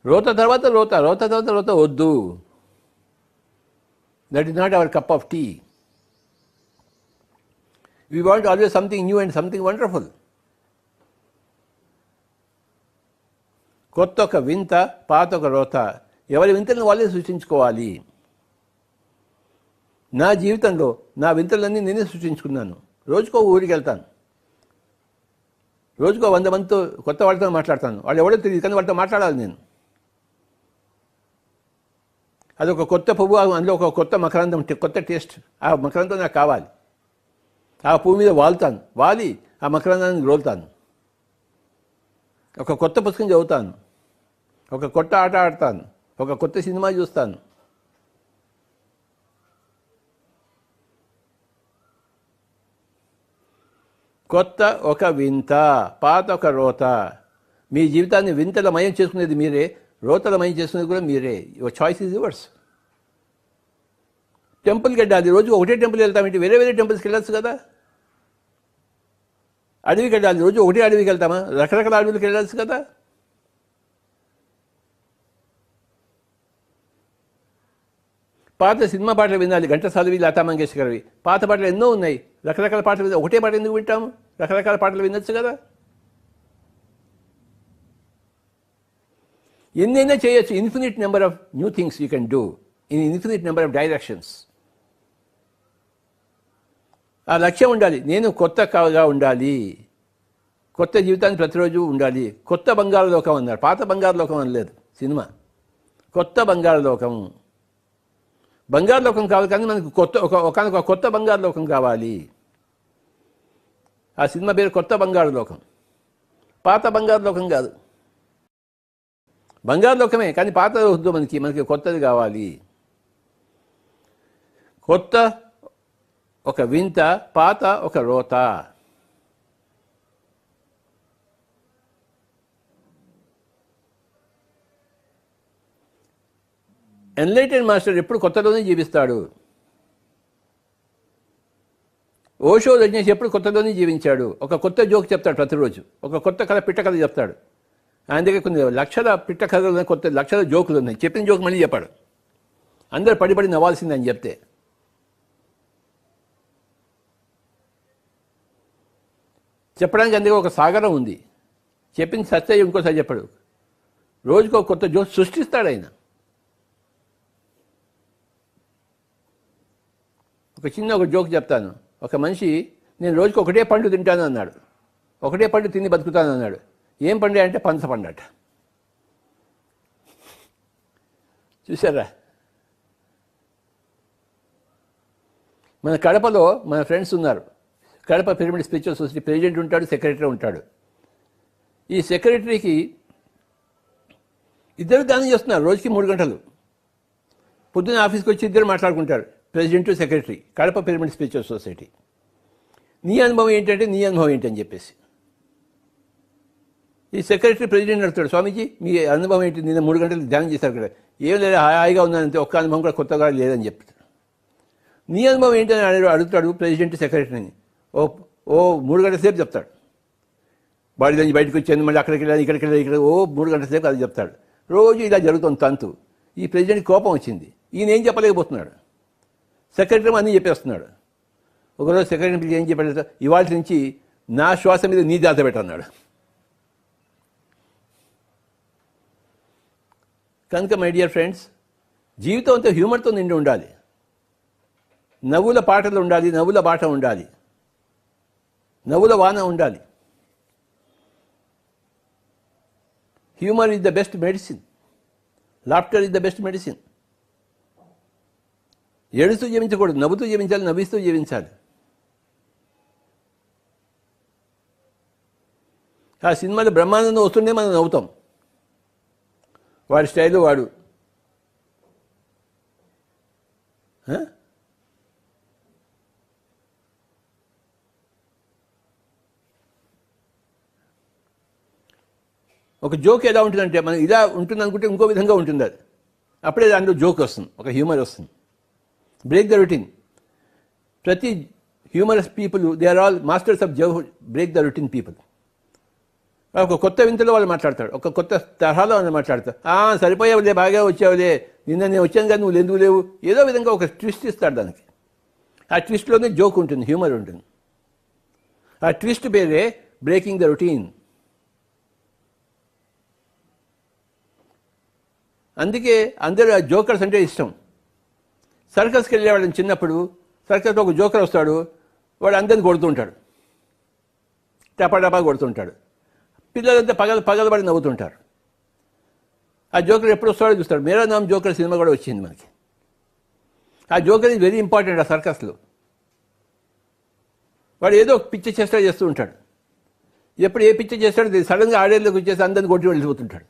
S1: రోత తర్వాత రోత, రోత తర్వాత రోత వద్దు. That is not our cup of tea. We want always something new and something wonderful. కొత్త ఒక వింత, పాత ఒక రోత. ఎవరి వింతలను వాళ్ళే సృష్టించుకోవాలి. నా జీవితంలో నా వింతలన్నీ నేనే సృష్టించుకున్నాను. రోజుకో ఊరికి వెళ్తాను, రోజుకో 100 మందితో కొత్త వాళ్ళతో మాట్లాడతాను. వాళ్ళు ఎవడో తెలియదు, కానీ వాళ్ళతో మాట్లాడాలి నేను. అదొక కొత్త పువ్వు, అందులో ఒక కొత్త మకరందం, కొత్త టేస్ట్. ఆ మకరందం నాకు కావాలి. ఆ పువ్వు మీద వాలుతాను, వాలి ఆ మకరందాన్ని రోలుతాను. ఒక కొత్త పుస్తకం చదువుతాను, ఒక కొత్త ఆట ఆడతాను, ఒక కొత్త సినిమా చూస్తాను. కొత్త ఒక వింత, పాత ఒక రోత. మీ జీవితాన్ని వింతలమయం చేసుకునేది మీరే, రోతలమయం చేసుకునేది కూడా మీరే. Your choice is yours. టెంపుల్కి వెళ్ళాలి, రోజు ఒకటే టెంపుల్కి వెళ్తామేంటి? వేరే వేరే టెంపుల్స్కి వెళ్ళచ్చు కదా. అడవికి వెళ్ళాలి, రోజు ఒకటే అడవికి వెళ్తామా? రకరకాల అడవులకి వెళ్ళాల్సి కదా. పాత సినిమా పాటలు వినాలి, ఘంటసాలవి, లతా మంగేష్కర్వి. పాత పాటలు ఎన్నో ఉన్నాయి, రకరకాల పాటలు వినాలి. ఒకటే పాట ఎందుకు వింటాము? రకరకాల పాటలు వినొచ్చు కదా. ఎన్నైనా చేయొచ్చు. Infinite number of new things you can do in infinite number of directions. ఆ లక్ష్యం ఉండాలి. నేను కొత్తగా ఉండాలి, కొత్త జీవితాన్ని ప్రతిరోజు ఉండాలి. కొత్త బంగారు లోకం అన్నారు, పాత బంగారు లోకం అనలేదు సినిమా. కొత్త బంగారు లోకం. బంగారు లోకం కావాలి, కానీ మనకు ఒక కొత్త బంగారు లోకం కావాలి. ఆ సినిమా పేరు కొత్త బంగారు లోకం, పాత బంగారు లోకం కాదు. బంగారు లోకమే, కానీ పాత వద్దు మనకి కొత్తది కావాలి. కొత్త ఒక వింత, పాత ఒక రోత. ఎన్లైటెన్ మాస్టర్ ఎప్పుడు కొత్తలోనే జీవిస్తాడు. ఓషో రజనీష్ ఎప్పుడు కొత్తలోనే జీవించాడు. ఒక కొత్త జోక్ చెప్తాడు ప్రతిరోజు, ఒక కొత్త కథ, పిట్ట కథ చెప్తాడు. ఆయన దగ్గర కొన్ని లక్షల పిట్ట కథలు ఉన్నాయి, కొత్త లక్షల జోకులు ఉన్నాయి. చెప్పిన జోక్ మళ్ళీ చెప్పాడు. అందరు పడి నవ్వాల్సింది అని చెప్తే. చెప్పడానికి అందుకే ఒక సాగరం ఉంది. చెప్పింది సత్య ఇంకోసారి చెప్పాడు. రోజుకో కొత్త జోక్ సృష్టిస్తాడు ఆయన. ఒక జోక్ చెప్తాను. ఒక మనిషి, నేను రోజుకి ఒకటే పండు తింటాను అన్నాడు. ఒకటే పండు తిని బతుకుతాను అన్నాడు. ఏం పండు అంటే పనస పండు అట. చూసారా? మన కడపలో మన ఫ్రెండ్స్ ఉన్నారు. Kadapa pyramid spiritual society president ఉంటాడు, సెక్రటరీ ఉంటాడు. ఈ సెక్రటరీకి ఇద్దరు దానం చేస్తున్నారు రోజుకి 3 గంటలు. పొద్దున్న ఆఫీస్కి వచ్చి ఇద్దరు మాట్లాడుకుంటారు. President secretary Kadapa pyramid spiritual society. నీ అనుభవం ఏంటంటే నీ అనుభవం ఏంటని చెప్పేసి ఈ సెక్రటరీ ప్రెసిడెంట్ అడుగుతాడు, స్వామీజీ మీ అనుభవం ఏంటి, నిన్న 3 గంటలు ధ్యానం చేశారు కదా, ఏం లేదా హాయిగా ఉన్నానంటే ఒక్క అనుభవం కూడా కొత్తగా లేదని చెప్తాడు. నీ అనుభవం ఏంటని అడుగుతాడు ప్రెసిడెంట్ సెక్రటరీని. ఓ 3 గంటల సేపు చెప్తాడు. బాడీ నుంచి బయటకు వచ్చాను, మళ్ళీ అక్కడికి వెళ్ళాను, ఇక్కడికి వెళ్ళాను, ఇక్కడ 3 గంటల సేపు అది చెప్తాడు. రోజు ఇలా జరుగుతుంది తంతు. ఈ ప్రెసిడెంట్కి కోపం వచ్చింది. ఈయన ఏం చెప్పలేకపోతున్నాడు. సెక్రటరీ అన్నీ చెప్పేస్తున్నాడు. ఒకరోజు సెక్రటరీ ఏం చెప్పాడు, ఇవాళ నుంచి నా శ్వాస మీద నీ దాత పెట్టన్నాడు. కనుక మై డియర్ ఫ్రెండ్స్, జీవితం అంతా హ్యూమర్తో నిండి ఉండాలి. నవ్వుల పాటలు ఉండాలి, నవ్వుల బాట ఉండాలి, నవ్వుల వాన ఉండాలి. Humour is the best medicine, laughter is the best medicine. ఏడుస్తూ జీవించకూడదు, నవ్వుతూ జీవించాలి, నవ్విస్తూ జీవించాలి. ఆ సినిమాలో బ్రహ్మానందం వస్తుండే మనం నవ్వుతాం. వాడి స్టైలు వాడు. ఒక జోక్ ఎలా ఉంటుందంటే, మనం ఇలా ఉంటుంది అనుకుంటే ఇంకో విధంగా ఉంటుంది అది. అప్పుడే దాంట్లో జోక్ వస్తుంది, ఒక హ్యూమర్ వస్తుంది. Break the routine. ప్రతి humorous people they are all masters of break the routine people. ఒక కొత్త వింతలో వాళ్ళు మాట్లాడతాడు, ఒక కొత్త తరహాలో వాళ్ళు మాట్లాడతాడు. సరిపోయావులే, బాగా వచ్చావులే, నిన్న నేను వచ్చాను కానీ నువ్వు ఎందుకు లేవు, ఏదో విధంగా ఒక ట్విస్ట్ ఇస్తాడు దానికి. ఆ ట్విస్ట్లోనే జోక్ ఉంటుంది, హ్యూమర్ ఉంటుంది. ఆ ట్విస్ట్ పేరే బ్రేకింగ్ ద రొటీన్. అందుకే అందరూ ఆ జోకర్స్ అంటే ఇష్టం. సర్కస్కి వెళ్ళేవాళ్ళని చిన్నప్పుడు, సర్కస్లో ఒక జోకర్ వస్తాడు, వాడు అందరిని కొడుతుంటాడు, టపా కొడుతుంటాడు. పిల్లలంతా పగలబడి నవ్వుతుంటారు. ఆ జోకర్ ఎప్పుడు వస్తాడో చూస్తాడు. మేరా నామ్ జోకర్ సినిమా కూడా వచ్చింది మనకి. ఆ జోకర్ ఈజ్ వెరీ ఇంపార్టెంట్ ఆ సర్కస్లో. వాడు ఏదో ఒక పిచ్చి చేష్టా చేస్తూ ఉంటాడు. ఎప్పుడు ఏ పిచ్చి చేస్తాడో సడన్గా ఆడియన్లోకి వచ్చేసి అందరిని కొట్టి వెళ్ళిపోతుంటాడు.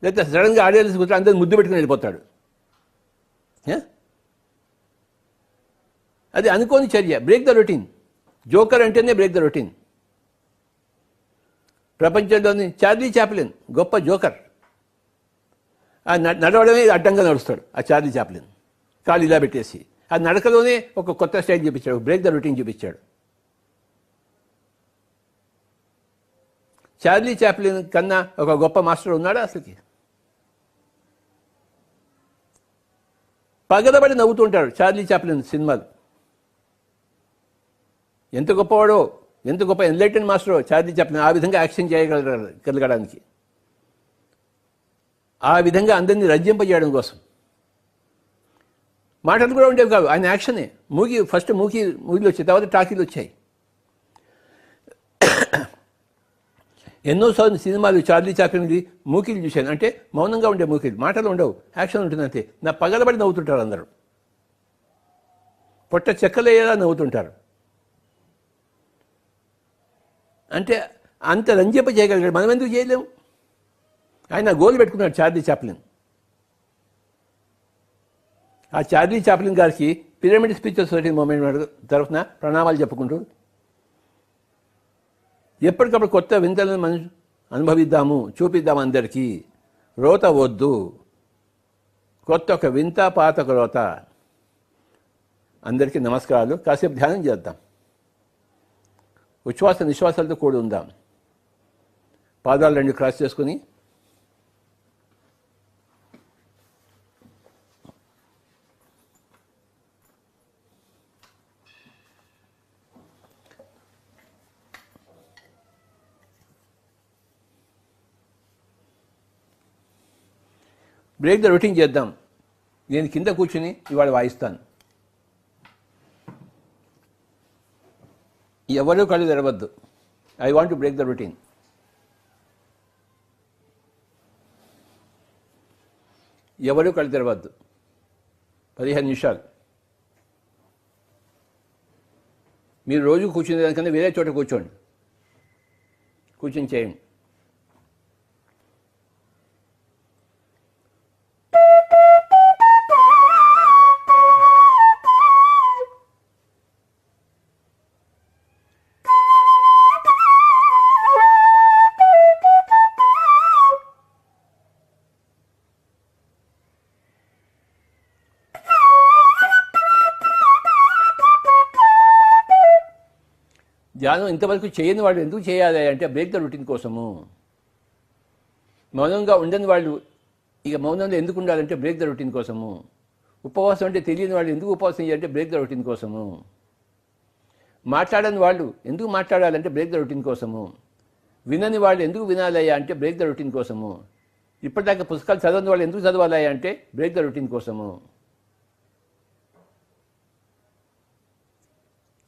S1: లేకపోతే సడన్గా ఆడియన్స్ కూర్చొని అందరిని ముద్దు పెట్టుకుని వెళ్ళిపోతాడు. అది అనుకోని చర్య. Break the routine. జోకర్ అంటేనే బ్రేక్ ద రొటీన్. ప్రపంచంలోని చార్లీ చాప్లిన్ గొప్ప జోకర్. ఆ నడవడమే అడ్డంగా నడుస్తాడు ఆ చార్లీ చాప్లిన్, కాలు ఇలా పెట్టేసి. ఆ నడకలోనే ఒక కొత్త స్టైల్ చూపించాడు, బ్రేక్ ద రొటీన్ చూపించాడు. చార్లీ చాప్లిన్ కన్నా ఒక గొప్ప మాస్టర్ ఉన్నాడా అసలుకి? పగలబడి నవ్వుతుంటాడు చార్లీ చాప్లిన్ సినిమాలు. ఎంత గొప్పవాడో, ఎంత గొప్ప ఎన్లైటెన్ మాస్టరో చార్లీ చాప్లిన్. ఆ విధంగా యాక్షన్ చేయగలగడానికి, ఆ విధంగా అందరినీ రంజింపజేయడం కోసం. మాటలు కూడా ఉండేవి కాదు, ఆయన యాక్షనే. ఫస్ట్ మూవీలు వచ్చాయి, తర్వాత టాకీలు వచ్చాయి. ఎన్నోసార్లు సినిమాలు చార్లీ చాప్లిన్ది మూకీలు చూశాను. అంటే మౌనంగా ఉండే మూకీలు, మాటలు ఉండవు, యాక్షన్ ఉంటుంది అంతే. నా పగలబడి నవ్వుతుంటారు అందరూ, పొట్ట చెక్కలయ్యేలా నవ్వుతుంటారు. అంటే అంత రంజింప చేయగలిగాడు. మనం ఎందుకు చేయలేము? ఆయన గోల్ పెట్టుకున్నాడు చార్లీ చాప్లిన్. ఆ చార్లీ చాప్లిన్ గారికి పిరమిడ్ స్పిరిచువల్ సొసైటీ మూవ్మెంట్ తరఫున ప్రణామాలు చెప్పుకుంటూ, ఎప్పటికప్పుడు కొత్త వింతలను మనం అనుభవిద్దాము, చూపిద్దాము అందరికీ. రోత వద్దు, కొత్త ఒక వింత, పాత ఒక రోత. అందరికీ నమస్కారాలు. కాసేపు ధ్యానం చేద్దాం. ఉచ్ఛ్వాస నిశ్వాసాలతో కూడి ఉందాం. పాదాలు 2 క్రాస్ చేసుకుని బ్రేక్ ద రొటీన్ చేద్దాం. నేను కింద కూర్చుని ఇవాళ వాయిస్తాను. ఎవరూ కళ్ళు తెరవద్దు. I want to break the routine. ఎవరూ కళ్ళు తెరవద్దు. 15 నిమిషాలు. మీరు రోజు కూర్చునే దానికన్నా వేరే చోట కూర్చోండి, కూర్చొని చేయండి. ధ్యానం ఇంతవరకు చేయని వాళ్ళు ఎందుకు చేయాలి అంటే బ్రేక్ ద రొటీన్ కోసము. మౌనంగా ఉండని వాళ్ళు ఇక మౌనంలో ఎందుకు ఉండాలంటే బ్రేక్ ద రొటీన్ కోసము. ఉపవాసం అంటే తెలియని వాళ్ళు ఎందుకు ఉపవాసం చేయాలంటే బ్రేక్ ద రొటీన్ కోసము. మాట్లాడని వాళ్ళు ఎందుకు మాట్లాడాలంటే బ్రేక్ ద రొటీన్ కోసము. వినని వాళ్ళు ఎందుకు వినాలయ్యా అంటే బ్రేక్ ద రొటీన్ కోసము. ఇప్పటిదాకా పుస్తకాలు చదవని వాళ్ళు ఎందుకు చదవాలయ్యా అంటే బ్రేక్ ద రొటీన్ కోసము.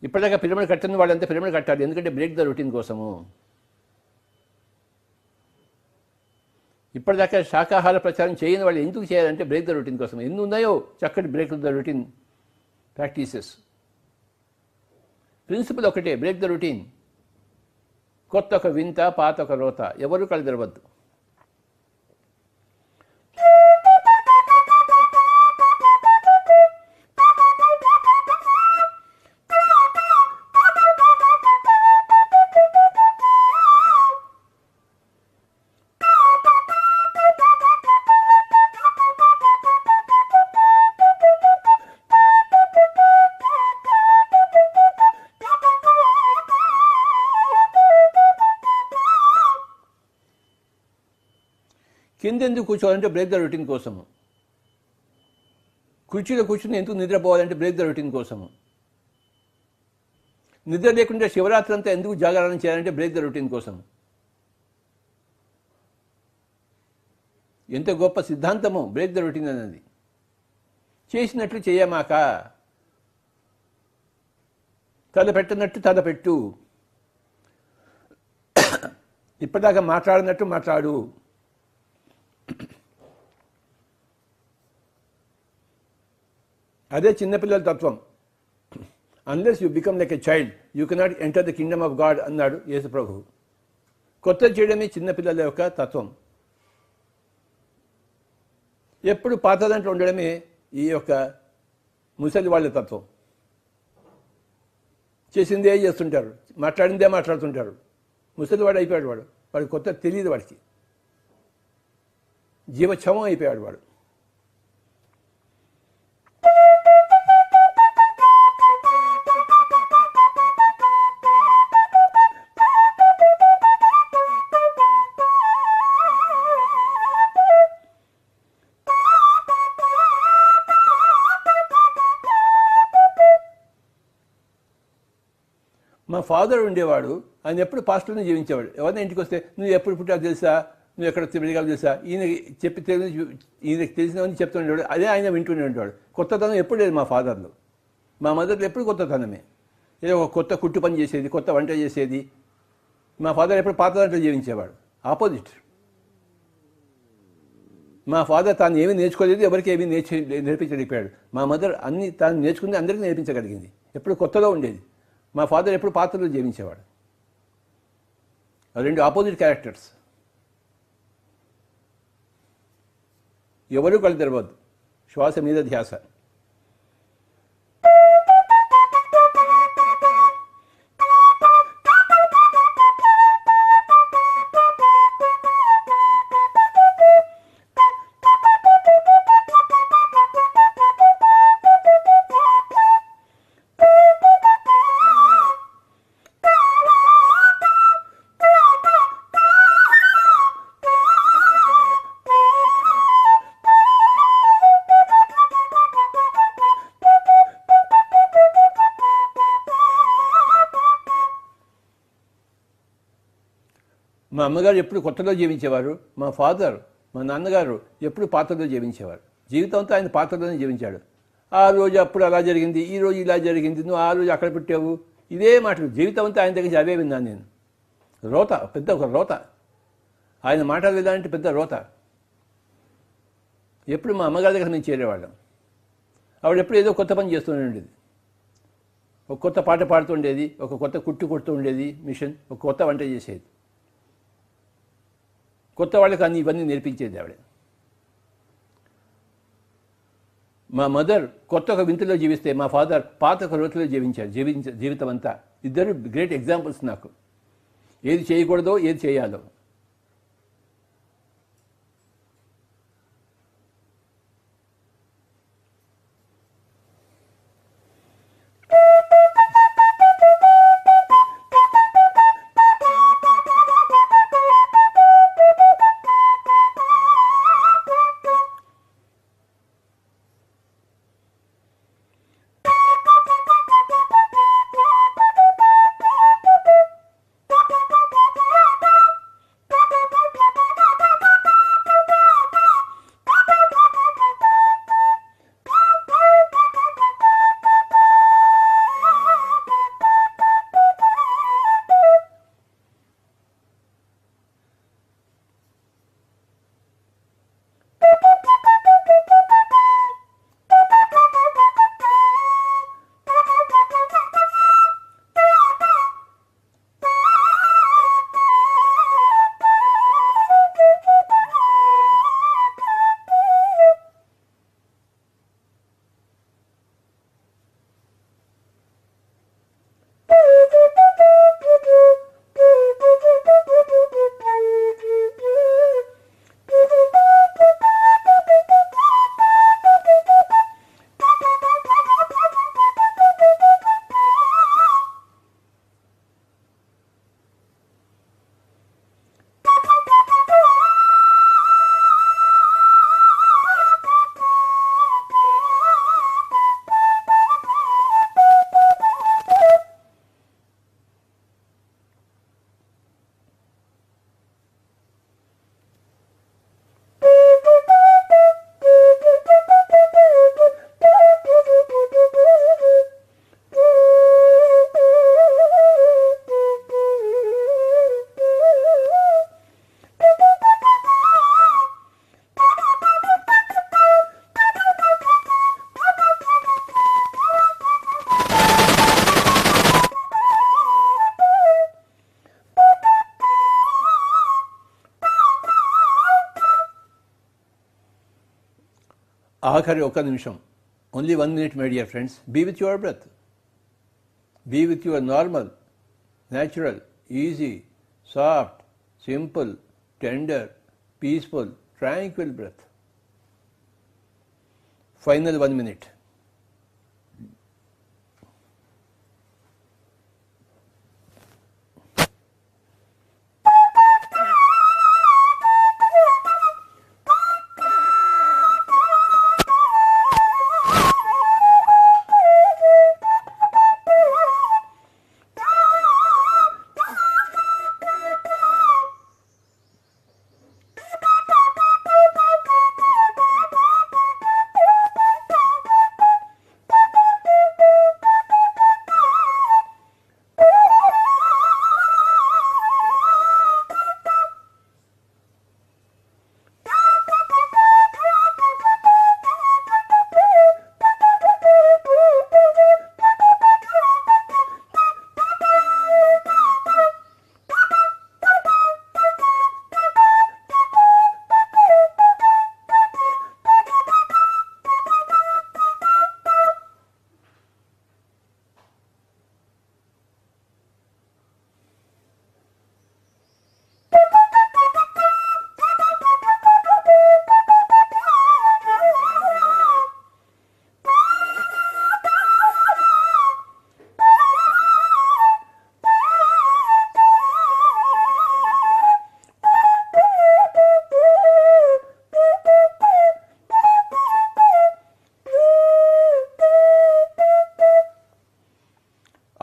S1: ఇప్పటిదాకా పిరమిడ్ కట్టని వాళ్ళంతా పిరమిడ్ కట్టాలి ఎందుకంటే బ్రేక్ ద రొటీన్ కోసము. ఇప్పటిదాకా శాకాహార ప్రచారం చేయని వాళ్ళు ఎందుకు చేయాలంటే బ్రేక్ ద రొటీన్ కోసం. ఎన్ని ఉన్నాయో చక్కటి break the routine practices. Principle ఒకటే, బ్రేక్ ద రొటీన్. కొత్త ఒక వింత, పాత ఒక రోత, ఎవరు కళ్ళు తెరవద్దు. కింద ఎందుకు కూర్చోవాలంటే బ్రేక్ ద రొటీన్ కోసము. కుర్చీలో కూర్చుని ఎందుకు నిద్రపోవాలంటే బ్రేక్ ద రొటీన్ కోసము. నిద్ర లేకుండా శివరాత్రి అంతా ఎందుకు జాగరణ చేయాలంటే బ్రేక్ ద రొటీన్ కోసము. ఎంత గొప్ప సిద్ధాంతము బ్రేక్ ద రొటీన్ అనేది. చేసినట్లు చేయమాక, తల పెట్టనట్టు తల పెట్టు, ఇప్పటిదాకా మాట్లాడినట్టు మాట్లాడు. అదే చిన్నపిల్లల తత్వం. Unless you become like a child you cannot enter the Kingdom of God అన్నాడు యేసు ప్రభువు. కొత్త చేయడమే చిన్నపిల్లల యొక్క తత్వం. ఎప్పుడు పాత దాంట్లో ఉండడమే ఈ యొక్క ముసలి వాళ్ళ తత్వం. చేసిందే చేస్తుంటారు, మాట్లాడిందే మాట్లాడుతుంటారు. ముసలివాడు అయిపోయాడు వాడు. వాడు కొత్త తెలియదు, వాడికి జీవచ్ఛవం అయిపోయాడు వాడు. మా ఫాదర్ ఉండేవాడు, ఆయన ఎప్పుడు పాస్టర్ని జీవించేవాడు. ఎవరైనా ఇంటికి వస్తే నువ్వు ఎప్పుడు పుట్టావు తెలుసా, నువ్వు ఎక్కడ తిరిగావు తెలుసా, ఈయనకి తెలిసినవన్నీ చెప్తుండేవాడు. అదే ఆయన వింటూనే ఉండేవాడు. కొత్తతనం ఎప్పుడు లేదు మా ఫాదర్లో. మా మదర్లో ఎప్పుడు కొత్తతనమే. ఏదో ఒక కొత్త కుట్టు పని చేసేది, కొత్త వంట చేసేది. మా ఫాదర్ ఎప్పుడు పాత దాంట్లో జీవించేవాడు. ఆపోజిట్. మా ఫాదర్ తాను ఏమీ నేర్చుకోలేదు, ఎవరికి ఏమీ నేర్పించలేకపోయాడు. మా మదర్ అన్ని తాను నేర్చుకుంది అందరికీ నేర్పించగలిగింది. ఎప్పుడు కొత్తలో ఉండేది. మా ఫాదర్ ఎప్పుడు పాత్రలో జీవించేవాడు. రెండు ఆపోజిట్ క్యారెక్టర్స్. ఎవరూ కళ్ళు తెరవద్దు, శ్వాస మీద ధ్యాస. మా అమ్మగారు ఎప్పుడు కొత్తలో జీవించేవారు. మా ఫాదర్, మా నాన్నగారు ఎప్పుడు పాత్రలో జీవించేవారు. జీవితం అంతా ఆయన పాత్రలోనే జీవించాడు. ఆ రోజు అప్పుడు అలా జరిగింది, ఈ రోజు ఇలా జరిగింది, నువ్వు ఆ రోజు అక్కడ పుట్టావు, ఇదే మాటలు. జీవితం అంతా ఆయన దగ్గర అవే విన్నాను నేను. రోత, పెద్ద ఒక రోత. ఆయన మాటలు వినాలంటే పెద్ద రోత. ఎప్పుడు మా అమ్మగారి దగ్గర మేము చేరేవాళ్ళం. ఆవిడ ఎప్పుడు ఏదో కొత్త పని చేస్తూనే ఉండేది. ఒక కొత్త పాట పాడుతుండేది, ఒక కొత్త కుట్టు కొడుతూ ఉండేది మిషన్, ఒక కొత్త వంట చేసేది. కొత్త వాళ్ళకి అన్ని ఇవన్నీ నేర్పించేది ఆవిడ. మా మదర్ కొత్త ఒక వింతలో జీవిస్తే మా ఫాదర్ పాత ఒక రోతిలో జీవితం అంతా. ఇద్దరు గ్రేట్ ఎగ్జాంపుల్స్ నాకు. ఏది చేయకూడదో ఏది చేయాలో. ఆఖరి ఒక నిమిషం, only 1 minute, my dear friends. Be with your breath. Be with your normal, natural, easy, soft, simple, tender, peaceful, tranquil breath. Final 1 minute.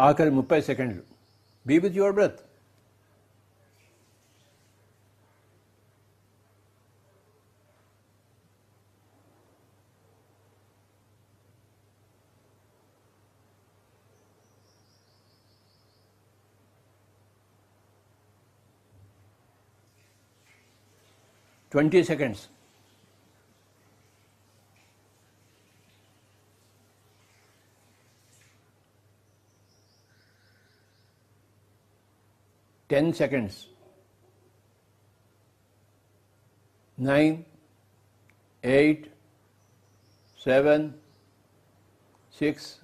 S1: ఆఖరి 30 సెకండ్లు. Be with your breath. Twenty seconds. 10 seconds. 9, 8, 7, 6,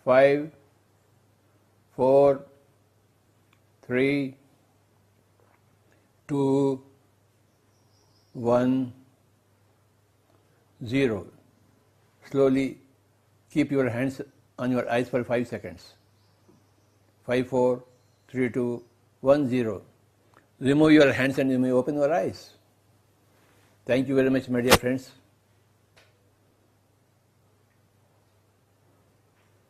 S1: 5, 4, 3, 2, 1, 0. Slowly keep your hands on your eyes for 5 seconds. 5, 4, 3, 2, 1, 0. Remove your hands and you may open your eyes. Thank you very much, my dear friends.